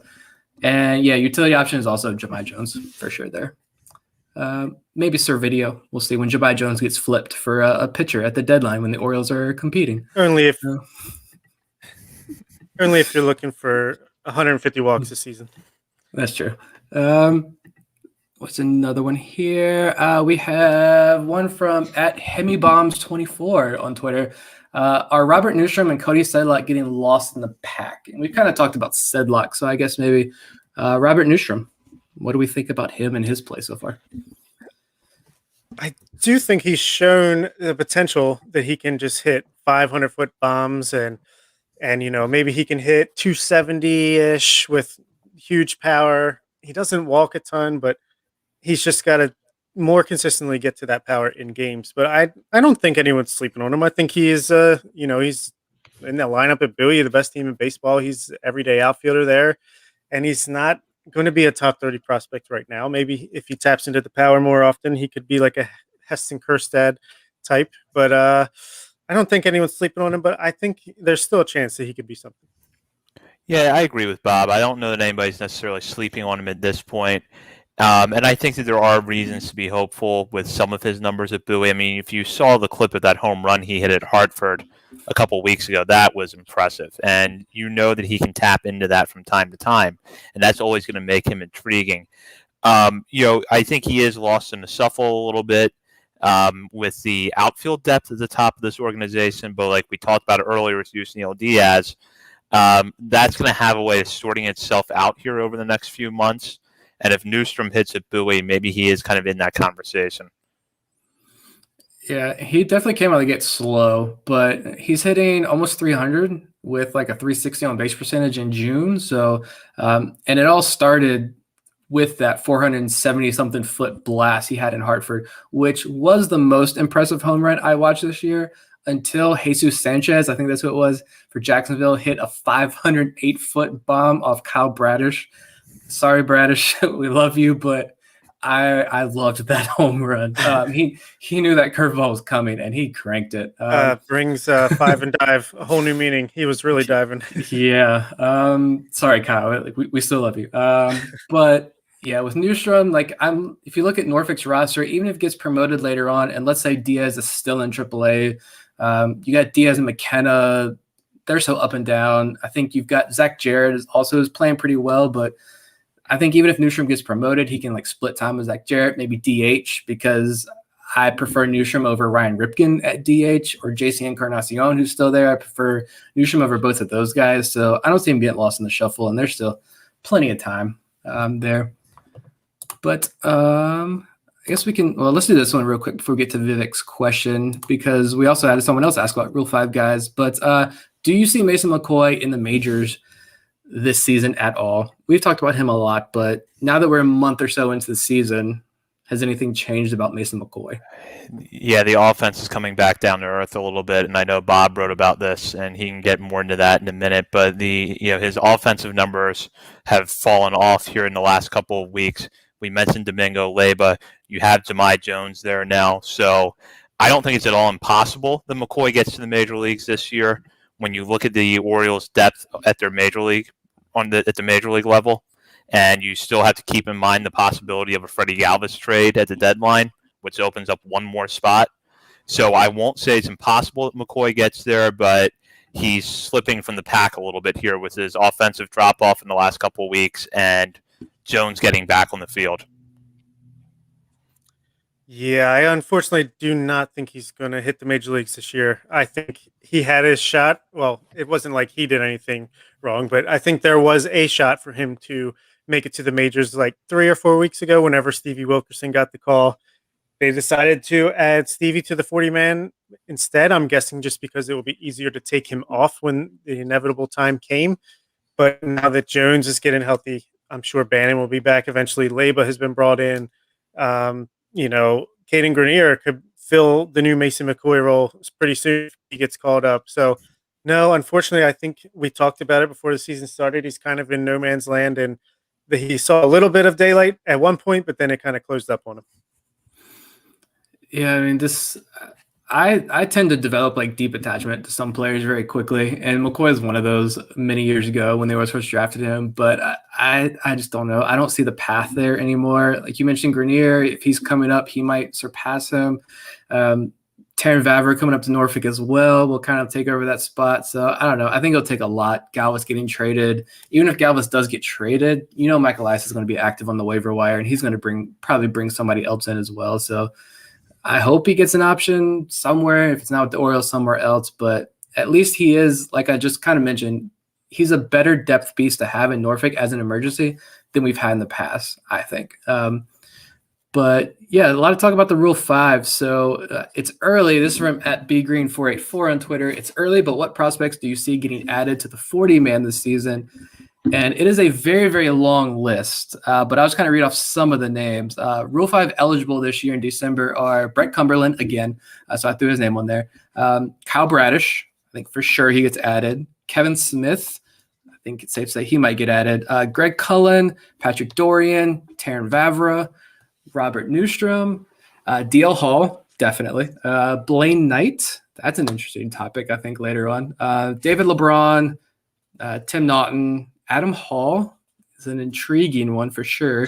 And yeah, utility option is also Demi Jones for sure there. Maybe Servideo. We'll see when Demi Jones gets flipped for a pitcher at the deadline when the Orioles are competing. Only if you're looking for 150 walks this season. That's true. What's another one here? We have one from at HemiBombs24 on Twitter. Are Robert Neustrom and Cody Sedlock getting lost in the pack? And we've kind of talked about Sedlock, so I guess maybe Robert Neustrom. What do we think about him and his play so far? I do think he's shown the potential that he can just hit 500-foot bombs and maybe he can hit 270-ish with huge power. He doesn't walk a ton, but he's just got to more consistently get to that power in games. But I don't think anyone's sleeping on him. I think he is, he's in the lineup at Bowie, the best team in baseball. He's everyday outfielder there, and he's not going to be a top 30 prospect right now. Maybe if he taps into the power more often, he could be like a Heston Kjerstad type. But I don't think anyone's sleeping on him, but I think there's still a chance that he could be something. Yeah, I agree with Bob. I don't know that anybody's necessarily sleeping on him at this point. And I think that there are reasons to be hopeful with some of his numbers at Bowie. I mean, if you saw the clip of that home run he hit at Hartford a couple weeks ago, that was impressive. And you know that he can tap into that from time to time. And that's always going to make him intriguing. I think he is lost in the shuffle a little bit with the outfield depth at the top of this organization. But like we talked about earlier with Yusniel Diaz, that's going to have a way of sorting itself out here over the next few months. And if Neustrom hits at Bowie, maybe he is kind of in that conversation. Yeah, he definitely came out of the gate slow, but he's hitting almost 300 with like a 360 on base percentage in June. So, and it all started with that 470-something foot blast he had in Hartford, which was the most impressive home run I watched this year until Jesus Sanchez, I think that's who it was, for Jacksonville, hit a 508-foot bomb off Kyle Bradish. Sorry, Bradish, we love you, but I loved that home run. He knew that curveball was coming, and he cranked it. Brings five and dive a whole new meaning. He was really diving. Yeah. Sorry, Kyle. We still love you. But yeah, with Neustrom, if you look at Norfolk's roster, even if it gets promoted later on, and let's say Diaz is still in AAA, you got Diaz and McKenna. They're so up and down. I think you've got Zach Jarrett is playing pretty well, but I think even if Neustrom gets promoted, he can split time with Zach Jarrett, maybe DH, because I prefer Neustrom over Ryan Ripken at DH or JC Encarnacion, who's still there. I prefer Neustrom over both of those guys. So I don't see him getting lost in the shuffle, and there's still plenty of time there. But I guess let's do this one real quick before we get to Vivek's question, because we also had someone else ask about Rule 5 guys. But do you see Mason McCoy in the majors this season at all? We've talked about him a lot, but now that we're a month or so into the season, has anything changed about Mason McCoy? Yeah, the offense is coming back down to earth a little bit, and I know Bob wrote about this, and he can get more into that in a minute. But his offensive numbers have fallen off here in the last couple of weeks. We mentioned Domingo Leiba. You have Demi Jones there now, so I don't think it's at all impossible that McCoy gets to the major leagues this year. When you look at the Orioles' depth at their major league at the major league level, and you still have to keep in mind the possibility of a Freddie Galvis trade at the deadline, which opens up one more spot. So I won't say it's impossible that McCoy gets there, but he's slipping from the pack a little bit here with his offensive drop-off in the last couple of weeks and Jones getting back on the field. Yeah, I unfortunately do not think he's going to hit the major leagues this year. I think he had his shot. Well, it wasn't like he did anything wrong, but I think there was a shot for him to make it to the majors like 3 or 4 weeks ago whenever Stevie Wilkerson got the call. They decided to add Stevie to the 40-man instead. I'm guessing just because it will be easier to take him off when the inevitable time came. But now that Jones is getting healthy, I'm sure Bannon will be back eventually. Leiba has been brought in. Kaden Grenier could fill the new Mason McCoy role pretty soon if he gets called up. So, no, unfortunately, I think we talked about it before the season started. He's kind of in no man's land, and he saw a little bit of daylight at one point, but then it kind of closed up on him. Yeah, I mean, I tend to develop like deep attachment to some players very quickly, and McCoy is one of those many years ago when they were first drafted him. But I just don't know. I don't see the path there anymore. Like you mentioned, Grenier, if he's coming up, he might surpass him. Terran Vavra coming up to Norfolk as well will kind of take over that spot. So I don't know. I think it'll take a lot. Galvis getting traded. Even if Galvis does get traded, Michael Elias is going to be active on the waiver wire, and he's going to probably bring somebody else in as well. So I hope he gets an option somewhere. If it's not with the Orioles, somewhere else. But at least he is, like I just kind of mentioned, he's a better depth piece to have in Norfolk as an emergency than we've had in the past, I think. But yeah, a lot of talk about the Rule 5. So it's early. This is from @BGreen484 on Twitter. It's early, but what prospects do you see getting added to the 40-man this season? And it is a very, very long list, but I was kind of read off some of the names. Rule 5 eligible this year in December are Brett Cumberland, again, so I threw his name on there. Kyle Bradish, I think for sure he gets added. Kevin Smith, I think it's safe to say he might get added. Greg Cullen, Patrick Dorian, Terran Vavra, Robert Neustrom, DL Hall, definitely. Blaine Knight, that's an interesting topic, I think, later on. David LeBron, Tim Naughton, Adam Hall is an intriguing one for sure.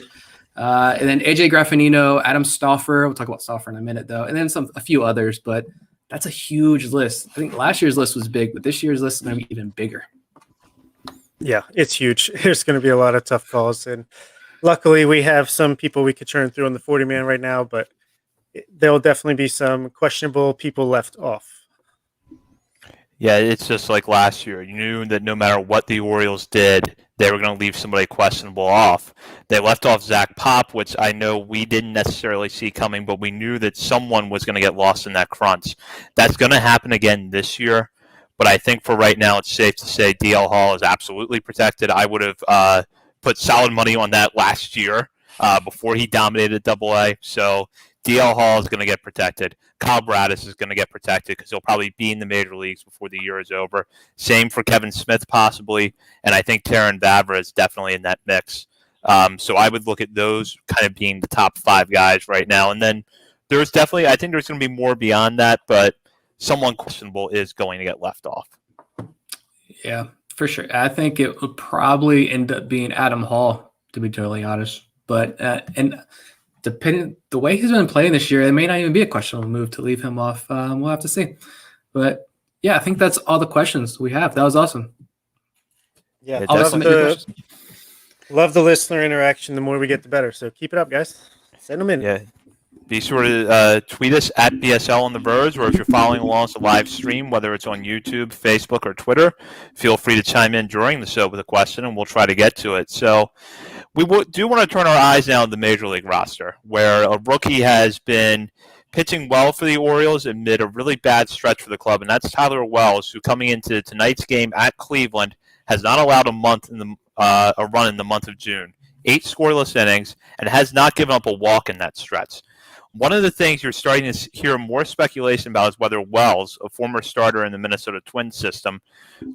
And then AJ Graffinino, Adam Stauffer. We'll talk about Stauffer in a minute, though. And then a few others, but that's a huge list. I think last year's list was big, but this year's list is going to be even bigger. Yeah, it's huge. There's going to be a lot of tough calls. And luckily, we have some people we could turn through on the 40-man right now, but there will definitely be some questionable people left off. Yeah, it's just like last year. You knew that no matter what the Orioles did, they were going to leave somebody questionable off. They left off Zach Pop, which I know we didn't necessarily see coming, but we knew that someone was going to get lost in that crunch. That's going to happen again this year, but I think for right now it's safe to say DL Hall is absolutely protected. I would have put solid money on that last year before he dominated AA. So DL Hall is going to get protected. Kyle Bradish is going to get protected because he'll probably be in the major leagues before the year is over. Same for Kevin Smith possibly, and I think Terran Vavra is definitely in that mix. So I would look at those kind of being the top 5 guys right now. And then I think there's going to be more beyond that, but someone questionable is going to get left off. Yeah, for sure. I think it would probably end up being Adam Hall, to be totally honest. But depending the way he's been playing this year, it may not even be a questionable move to leave him off. We'll have to see. But yeah, I think that's all the questions we have. That was awesome. Yeah, love the listener interaction. The more we get, the better. So keep it up, guys. Send them in. Yeah. Be sure to tweet us at BSL on the Verge, or if you're following along the live stream, whether it's on YouTube, Facebook, or Twitter, feel free to chime in during the show with a question, and we'll try to get to it. So we do want to turn our eyes now to the Major League roster, where a rookie has been pitching well for the Orioles amid a really bad stretch for the club, and that's Tyler Wells, who coming into tonight's game at Cleveland has not allowed a run in the month of June. 8 scoreless innings, and has not given up a walk in that stretch. One of the things you're starting to hear more speculation about is whether Wells, a former starter in the Minnesota Twins system,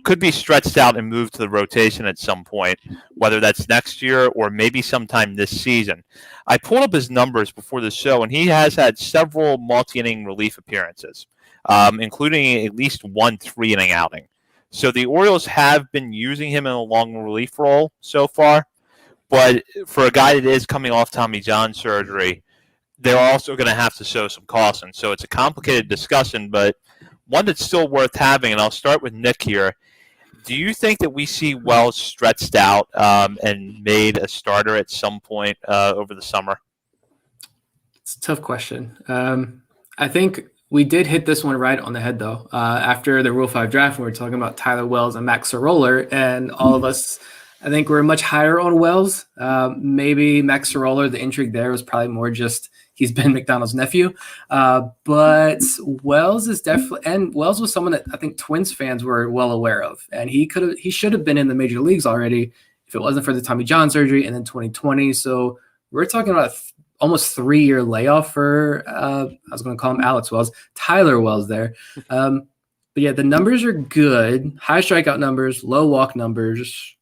could be stretched out and moved to the rotation at some point, whether that's next year or maybe sometime this season. I pulled up his numbers before the show, and he has had several multi-inning relief appearances, including at least one 3-inning outing. So the Orioles have been using him in a long relief role so far, but for a guy that is coming off Tommy John surgery, they're also going to have to show some caution. So it's a complicated discussion, but one that's still worth having. And I'll start with Nick here. Do you think that we see Wells stretched out and made a starter at some point over the summer? It's a tough question. I think we did hit this one right on the head, though. After the Rule 5 draft, we were talking about Tyler Wells and Max Soroller, and all of us, I think we're much higher on Wells. Maybe Max Soroller, the intrigue there was probably more just he's Ben McDonald's nephew. But Wells is definitely, and Wells was someone that I think Twins fans were well aware of. And he should have been in the major leagues already if it wasn't for the Tommy John surgery and then 2020. So we're talking about almost 3-year layoff for, I was going to call him Alex Wells, Tyler Wells there. But yeah, the numbers are good. High strikeout numbers, low walk numbers,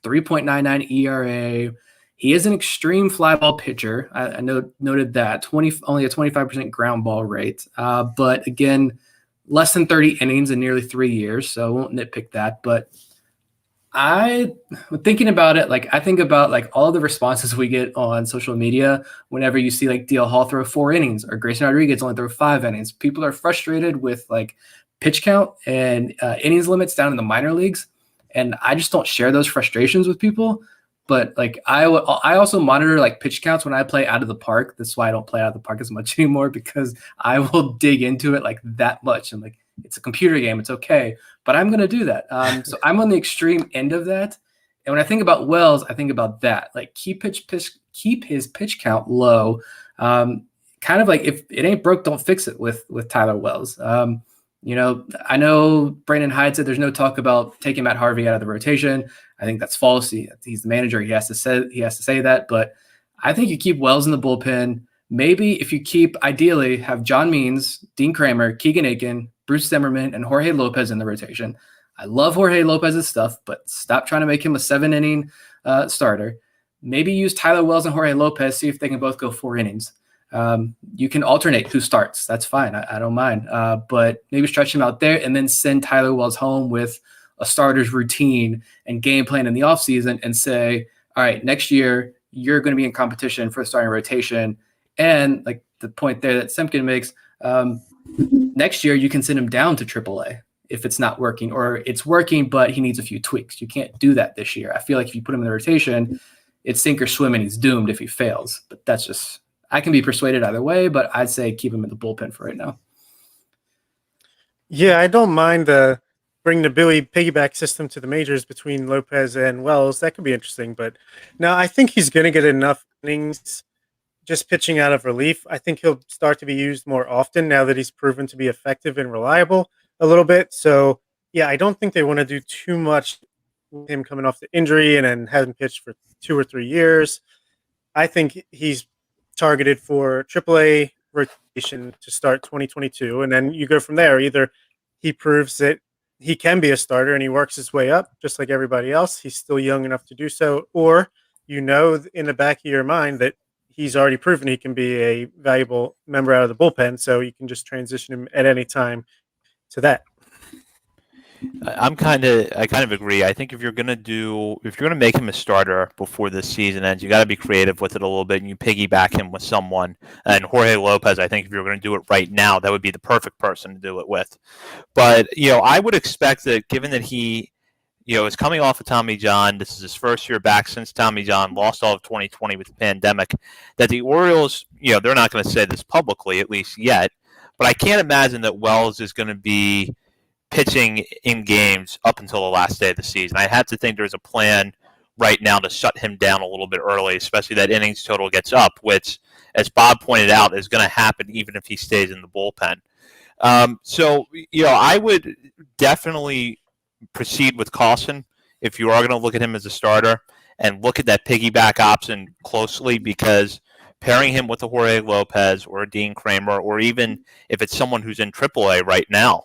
3.99 ERA. He is an extreme fly ball pitcher. I noted that. Only a 25% ground ball rate. But again, less than 30 innings in nearly 3 years, so I won't nitpick that. But thinking about it, I think about all the responses we get on social media whenever you see DL Hall throw 4 innings or Grayson Rodriguez only throw 5 innings. People are frustrated with pitch count and innings limits down in the minor leagues. And I just don't share those frustrations with people. But I also monitor pitch counts when I play out of the park. That's why I don't play out of the park as much anymore, because I will dig into it that much. And it's a computer game. It's okay. But I'm going to do that. So I'm on the extreme end of that. And when I think about Wells, I think about that. Keep his pitch count low. Kind of if it ain't broke, don't fix it with Tyler Wells. I know Brandon Hyde said there's no talk about taking Matt Harvey out of the rotation. I think that's false. He's the manager. He has to say that. But I think you keep Wells in the bullpen. Maybe if you ideally have John Means, Dean Kramer, Keegan Aiken, Bruce Zimmerman, and Jorge Lopez in the rotation. I love Jorge Lopez's stuff, but stop trying to make him a 7-inning starter. Maybe use Tyler Wells and Jorge Lopez, see if they can both go 4 innings. You can alternate who starts. That's fine. I don't mind. But maybe stretch him out there and then send Tyler Wells home with a starter's routine and game plan in the offseason and say, all right, next year you're going to be in competition for the starting rotation. And the point there that Semkin makes, next year you can send him down to AAA if it's not working, or it's working, but he needs a few tweaks. You can't do that this year. I feel like if you put him in the rotation, it's sink or swim and he's doomed if he fails. But that's just, I can be persuaded either way, but I'd say keep him in the bullpen for right now. Yeah, I don't mind bringing the Billy piggyback system to the majors between Lopez and Wells. That could be interesting. But no, I think he's going to get enough innings just pitching out of relief. I think he'll start to be used more often now that he's proven to be effective and reliable a little bit. So, yeah, I don't think they want to do too much with him coming off the injury and then hasn't pitched for 2 or 3 years. I think he's targeted for AAA rotation to start 2022, and then you go from there. Either he proves that he can be a starter and he works his way up just like everybody else. He's still young enough to do so, or in the back of your mind that he's already proven he can be a valuable member out of the bullpen, so you can just transition him at any time to that. I kind of agree. I think if you're gonna make him a starter before this season ends, you got to be creative with it a little bit, and you piggyback him with someone. And Jorge Lopez, I think if you're going to do it right now, that would be the perfect person to do it with. But I would expect that, given that he, is coming off of Tommy John, this is his first year back since Tommy John lost all of 2020 with the pandemic, that the Orioles, they're not going to say this publicly, at least yet, but I can't imagine that Wells is going to be pitching in games up until the last day of the season. I have to think there's a plan right now to shut him down a little bit early, especially that innings total gets up, which, as Bob pointed out, is going to happen even if he stays in the bullpen. So I would definitely proceed with caution if you are going to look at him as a starter. and look at that piggyback option closely, because pairing him with a Jorge Lopez or a Dean Kramer, or even if it's someone who's in AAA right now,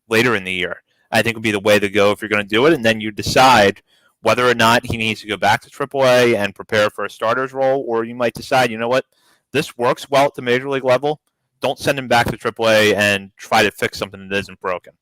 later in the year, I think would be the way to go if you're going to do it. And then you decide whether or not he needs to go back to AAA and prepare for a starter's role, or you might decide, you know what, this works well at the major league level. Don't send him back to AAA and try to fix something that isn't broken.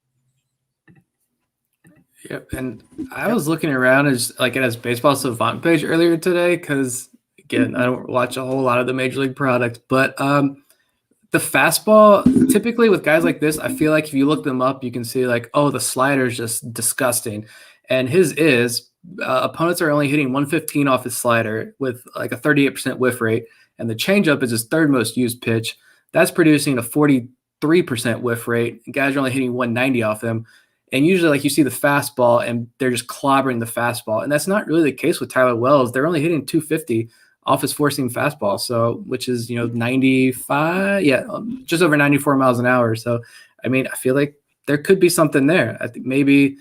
Yep, and I was looking around at his baseball savant page earlier today because, again, I don't watch a whole lot of the major league product, but the fastball, typically with guys like this, I feel like if you look them up, you can see like, oh, the slider is just disgusting, and his is opponents are only hitting 115 off his slider with like a 38% whiff rate, and the changeup is his third most used pitch. That's producing a 43% whiff rate. Guys are only hitting 190 off them. And usually, like, you see the fastball, and they're just clobbering the fastball. And that's not really the case with Tyler Wells. They're only hitting 250 off his four-seam fastball, so which is, 95, just over 94 miles an hour. So, I mean, I feel like there could be something there. I think maybe,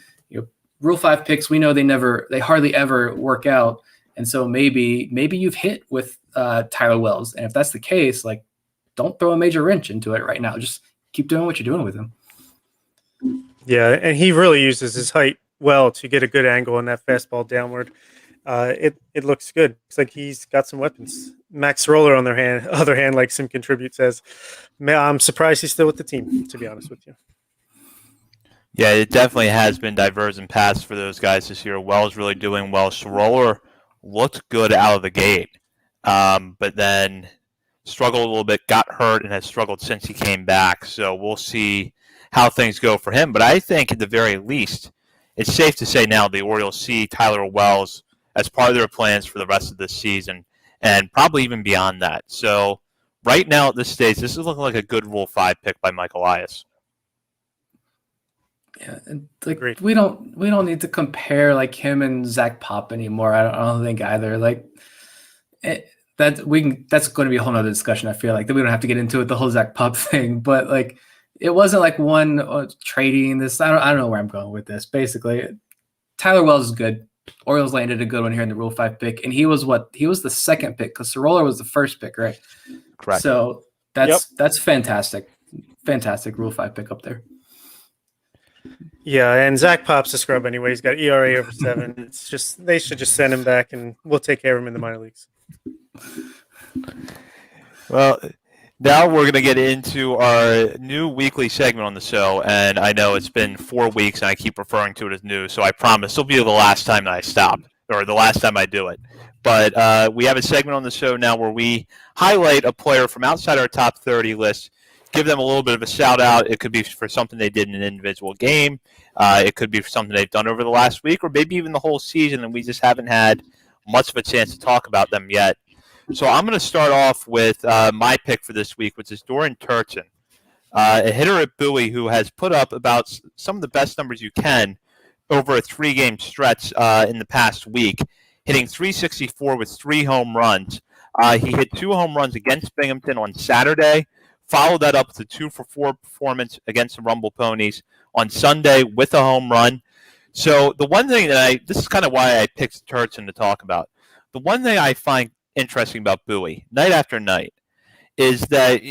Rule 5 picks, we know they hardly ever work out. And so maybe you've hit with Tyler Wells. And if that's the case, like, don't throw a major wrench into it right now. Just keep doing what you're doing with him. Yeah, and he really uses his height well to get a good angle on that fastball downward. It looks good. It's like he's got some weapons. Max Roller, on their other hand, like Sim Contribute says, I'm surprised he's still with the team, to be honest with you. Yeah, it definitely has been diverse and passed for those guys this year. Wells really doing well. Roller looked good out of the gate, but then struggled a little bit, got hurt, and has struggled since he came back. So we'll see how things go for him. But I think at the very least, it's safe to say now the Orioles see Tyler Wells as part of their plans for the rest of this season, and probably even beyond that. So right now at this stage, this is looking like a good Rule 5 pick by Mike Elias. Yeah, and like we don't need to compare like him and Zach Pop anymore. I don't think either. Like that's going to be a whole nother discussion. I feel like that we don't have to get into it, the whole Zach Pop thing. But like, it wasn't like one trading this. I don't know where I'm going with this. Basically, Tyler Wells is good. Orioles landed a good one here in the Rule 5 pick, and he was the second pick because Sorolla was the first pick, right? Correct. So that's fantastic Rule 5 pick up there. Yeah, and Zach Pop's a scrub anyway. He's got ERA over 7. It's just they should just send him back, and we'll take care of him in the minor leagues. Well, now we're going to get into our new weekly segment on the show, and I know it's been 4 weeks, and I keep referring to it as new, so I promise it'll be the last time that I stop, or the last time I do it. But we have a segment on the show now where we highlight a player from outside our top 30 list, give them a little bit of a shout-out. It could be for something they did in an individual game. It could be for something they've done over the last week, or maybe even the whole season, and we just haven't had much of a chance to talk about them yet. So I'm going to start off with my pick for this week, which is Dorian Turton, a hitter at Bowie who has put up about some of the best numbers you can over a 3-game stretch in the past week, hitting .364 with 3 home runs. He hit 2 home runs against Binghamton on Saturday, followed that up with a 2-for-4 performance against the Rumble Ponies on Sunday with a home run. So the one thing this is kind of why I picked Turton to talk about. The one thing I find interesting about Bowie, night after night, is that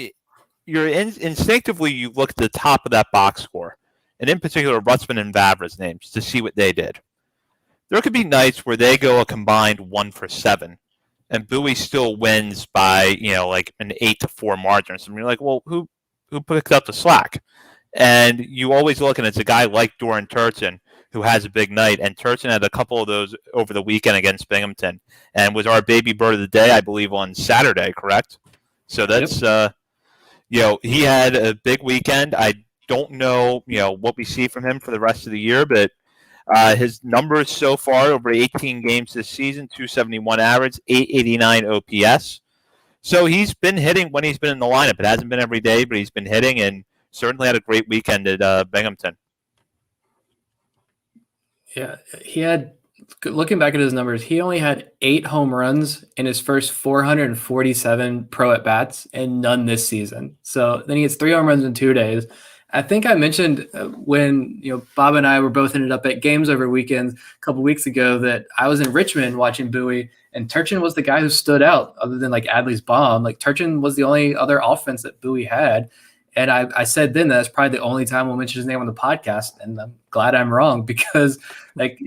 instinctively you look at the top of that box score, and in particular Rutzman and Vavra's names, to see what they did. There could be nights where they go a combined 1-for-7, and Bowie still wins by like an 8-4 margin. So you're like, well, who picked up the slack? And you always look, and it's a guy like Dorian Turton who has a big night, and Turton had a couple of those over the weekend against Binghamton, and was our baby bird of the day, I believe, on Saturday, correct? So that's, he had a big weekend. I don't know, what we see from him for the rest of the year, but his numbers so far over 18 games this season, .271 average, .889 OPS. So he's been hitting when he's been in the lineup. It hasn't been every day, but he's been hitting, and certainly had a great weekend at Binghamton. Yeah, he had, looking back at his numbers, he only had 8 home runs in his first 447 pro at-bats and none this season. So then he gets 3 home runs in 2 days. I think I mentioned when Bob and I were both ended up at games over weekends a couple weeks ago that I was in Richmond watching Bowie, and Turchin was the guy who stood out other than like Adley's bomb. Like Turchin was the only other offense that Bowie had. And I said then that's probably the only time we'll mention his name on the podcast, and I'm glad I'm wrong because like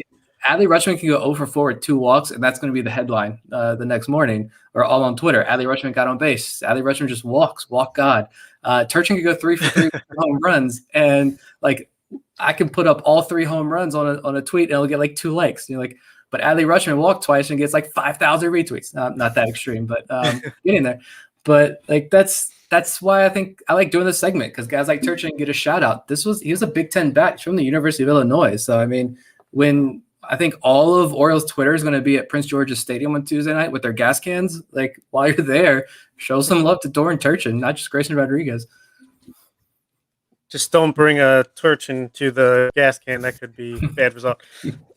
Adley Rutschman can go 0 for 4 with 2 walks, and that's going to be the headline the next morning or all on Twitter. Adley Rutschman got on base. Adley Rutschman just walk God. Turchin could go 3 for 3 with home runs, and like I can put up all 3 home runs on a tweet, and it'll get like 2 likes. But Adley Rutschman walked twice and gets like 5,000 retweets. Not that extreme, but getting there. But like that's why I think I like doing this segment, because guys like Turchin get a shout out. He was a Big Ten bat from the University of Illinois. So I mean, when I think all of Orioles Twitter is going to be at Prince George's Stadium on Tuesday night with their gas cans. Like while you're there, show some love to Dorian Turton, not just Grayson Rodriguez. Just don't bring a Turchin to the gas can. That could be a bad result.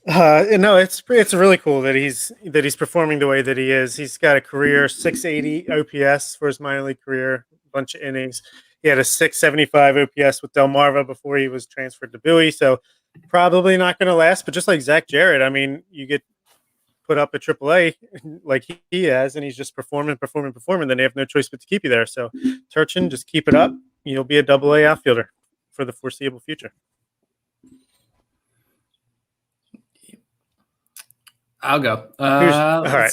No, it's really cool that he's performing the way that he is. He's got a career 680 OPS for his minor league career, a bunch of innings. He had a 675 OPS with Delmarva before he was transferred to Bowie. So probably not going to last. But just like Zach Jarrett, I mean, you get put up at AAA like he has, and he's just performing. Then they have no choice but to keep you there. So Turchin, just keep it up. You'll be a AA outfielder for the foreseeable future. I'll go. All right.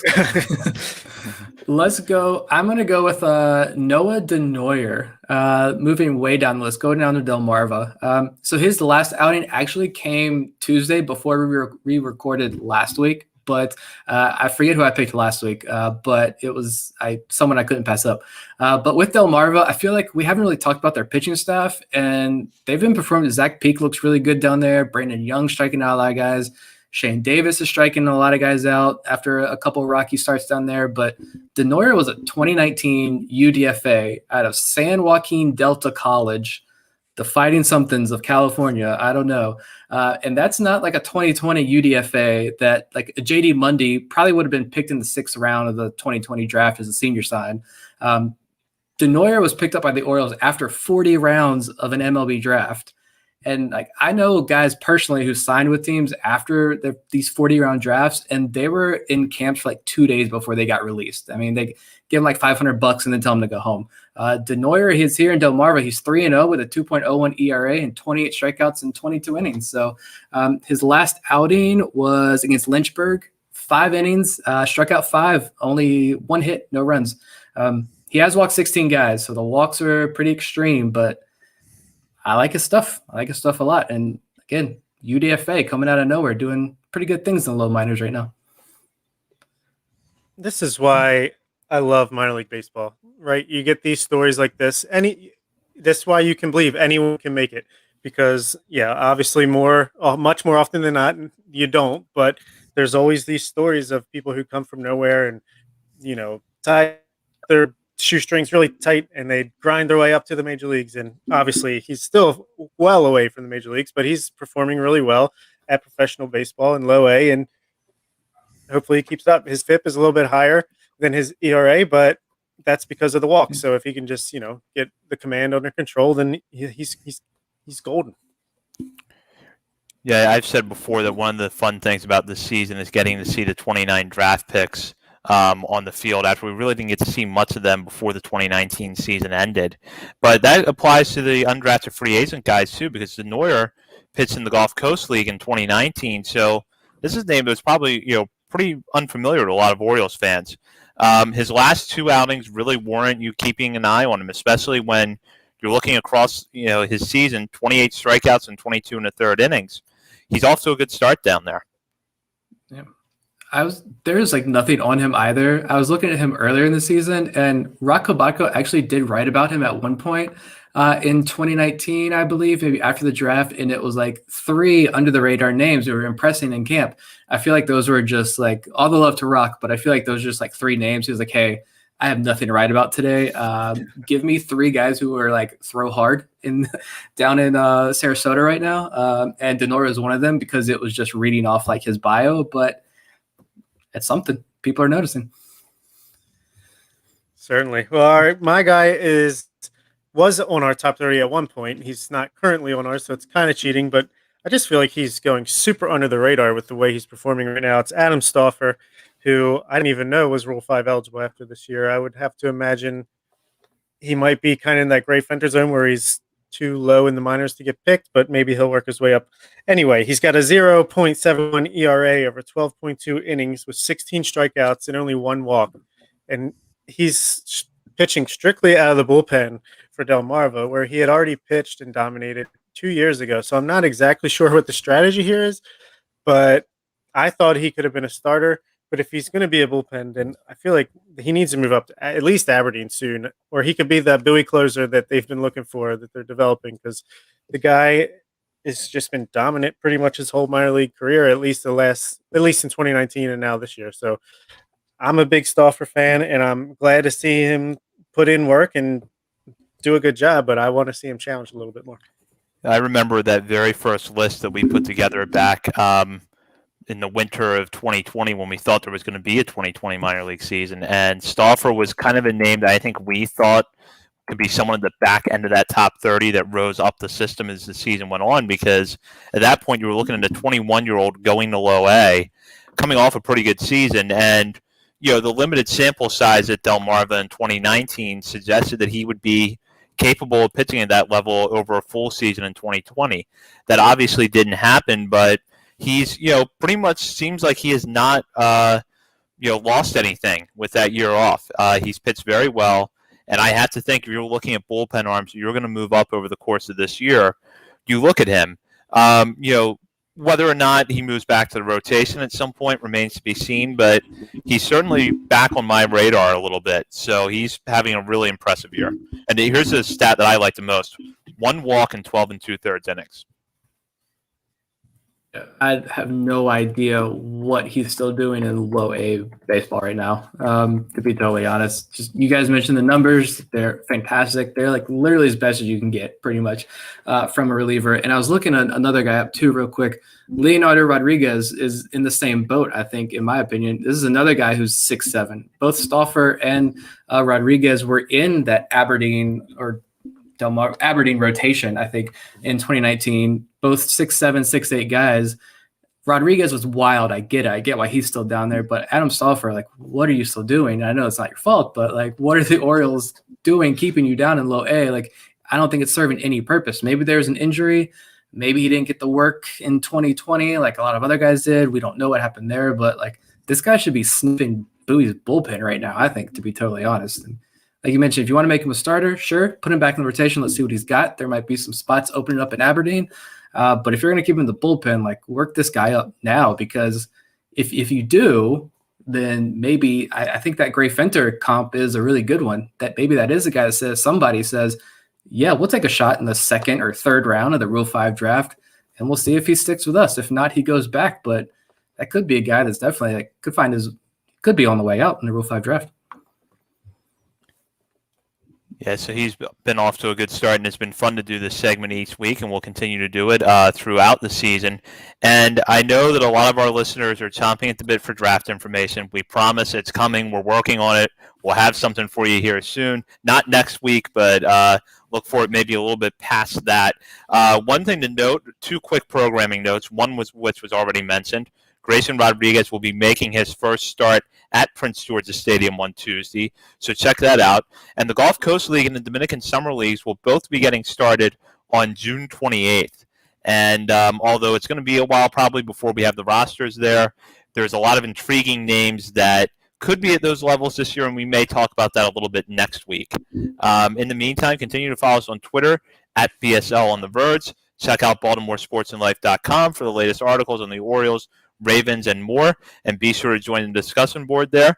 Let's go. I'm going to go with Noah Denoyer, moving way down the list, going down to Delmarva. So his last outing actually came Tuesday before we recorded last week, but I forget who I picked last week, but it was someone I couldn't pass up. But with Delmarva, I feel like we haven't really talked about their pitching staff, and they've been performing. Zach Peak looks really good down there. Brandon Young striking out a lot of guys. Shane Davis is striking a lot of guys out after a couple of rocky starts down there. But Denoyer was a 2019 UDFA out of San Joaquin Delta College, the Fighting Somethings of California. I don't know. And that's not like a 2020 UDFA that like a JD Mundy probably would have been picked in the 6th round of the 2020 draft as a senior sign. Denoyer was picked up by the Orioles after 40 rounds of an MLB draft. And like I know guys personally who signed with teams after these 40-round drafts, and they were in camps for like 2 days before they got released. I mean, they give them like $500 and then tell them to go home. Denoyer, he's here in Delmarva. He's 3-0 with a 2.01 ERA and 28 strikeouts in 22 innings. So his last outing was against Lynchburg, 5 innings, struck out 5, only 1 hit, no runs. He has walked 16 guys, so the walks are pretty extreme, but I like his stuff. I like his stuff a lot. And again, UDFA coming out of nowhere, doing pretty good things in the low minors right now. This is why I love minor league baseball, right? You get these stories like this. That's why you can believe anyone can make it, because obviously much more often than not, you don't, but there's always these stories of people who come from nowhere and, tie their shoestrings really tight and they grind their way up to the major leagues. And obviously he's still well away from the major leagues, but he's performing really well at professional baseball in low A, and hopefully he keeps up. His FIP is a little bit higher than his ERA, but that's because of the walk. So if he can just, get the command under control, then he's golden. Yeah, I've said before that one of the fun things about this season is getting to see the 29 draft picks on the field after we really didn't get to see much of them before the 2019 season ended. But that applies to the undrafted free agent guys too, because Denoyer pitched in the Gulf Coast League in 2019. So this is a name that was probably pretty unfamiliar to a lot of Orioles fans. His last 2 outings really warrant you keeping an eye on him, especially when you're looking across his season, 28 strikeouts and 22 1/3 innings. He's off to a good start down there. Yeah. There's like nothing on him either. I was looking at him earlier in the season, and Rock Kabako actually did write about him at one point in 2019, I believe, maybe after the draft, and it was like 3 under the radar names who were impressing in camp. I feel like those were just like all the love to Rock, but I feel like those are just like 3 names. He was like, hey, I have nothing to write about today. Give me 3 guys who are like throw hard down in Sarasota right now. And Denoyer is one of them because it was just reading off like his bio, but it's something people are noticing. Certainly. Well, all right. My guy is was on our top 30 at one point. He's not currently on ours, so it's kind of cheating, but I just feel like he's going super under the radar with the way he's performing right now. It's Adam Stauffer, who I didn't even know was Rule 5 eligible after this year. I would have to imagine he might be kind of in that gray Fenter zone where he's too low in the minors to get picked, but maybe he'll work his way up. Anyway, he's got a 0.71 ERA over 12.2 innings with 16 strikeouts and only one walk. And he's pitching strictly out of the bullpen for Delmarva, where he had already pitched and dominated 2 years ago. So I'm not exactly sure what the strategy here is, but I thought he could have been a starter. But if he's going to be a bullpen, then I feel like he needs to move up to at least Aberdeen soon, or he could be that Bowie closer that they've been looking for, that they're developing, because the guy has just been dominant pretty much his whole minor league career, at least in 2019 and now this year. So I'm a big Stauffer fan, and I'm glad to see him put in work and do a good job, but I want to see him challenged a little bit more. I remember that very first list that we put together back in the winter of 2020 when we thought there was going to be a 2020 minor league season, and Stauffer was kind of a name that I think we thought could be someone at the back end of that top 30 that rose up the system as the season went on, because at that point you were looking at a 21-year-old going to low A, coming off a pretty good season, and the limited sample size at Delmarva in 2019 suggested that he would be capable of pitching at that level over a full season in 2020. That obviously didn't happen, but he's, pretty much seems like he has not, lost anything with that year off. He's pitched very well, and I have to think if you're looking at bullpen arms, you're going to move up over the course of this year. You look at him, whether or not he moves back to the rotation at some point remains to be seen, but he's certainly back on my radar a little bit. So he's having a really impressive year. And here's a stat that I like the most: 1 walk in 12 2/3 innings. I have no idea what he's still doing in low A baseball right now. To be totally honest, just you guys mentioned the numbers; they're fantastic. They're like literally as best as you can get, pretty much, from a reliever. And I was looking at another guy up too, real quick. Leonardo Rodriguez is in the same boat, I think, in my opinion. This is another guy who's 6'7". Both Stauffer and Rodriguez were in that Aberdeen rotation, I think, in 2019. Both 6'7", 6'8" guys. Rodriguez was wild. I get it. I get why he's still down there. But Adam Stauffer, like, what are you still doing? I know it's not your fault, but, like, what are the Orioles doing keeping you down in low A? Like, I don't think it's serving any purpose. Maybe there's an injury. Maybe he didn't get the work in 2020 like a lot of other guys did. We don't know what happened there. But, like, this guy should be sniffing Bowie's bullpen right now, I think, to be totally honest. And like you mentioned, if you want to make him a starter, sure, put him back in the rotation. Let's see what he's got. There might be some spots opening up in Aberdeen. But if you're going to keep him in the bullpen, like, work this guy up now, because if you do, then maybe I think that Gray Fenter comp is a really good one. That maybe that is a guy that somebody says, yeah, we'll take a shot in the second or third round of the Rule 5 draft, and we'll see if he sticks with us. If not, he goes back. But that could be a guy that's definitely could be on the way out in the Rule 5 draft. Yeah, so he's been off to a good start, and it's been fun to do this segment each week, and we'll continue to do it throughout the season. And I know that a lot of our listeners are chomping at the bit for draft information. We promise it's coming. We're working on it. We'll have something for you here soon. Not next week, but look for it maybe a little bit past that. One thing to note, 2 quick programming notes, one which was already mentioned. Grayson Rodriguez will be making his first start at Prince George's Stadium on Tuesday, so check that out. And the Gulf Coast League and the Dominican Summer Leagues will both be getting started on June 28th. And although it's going to be a while probably before we have the rosters there, there's a lot of intriguing names that could be at those levels this year, and we may talk about that a little bit next week. In the meantime, continue to follow us on Twitter at BSL on the Verge. Check out BaltimoreSportsAndLife.com for the latest articles on the Orioles, Ravens, and more, and be sure to join the discussion board there.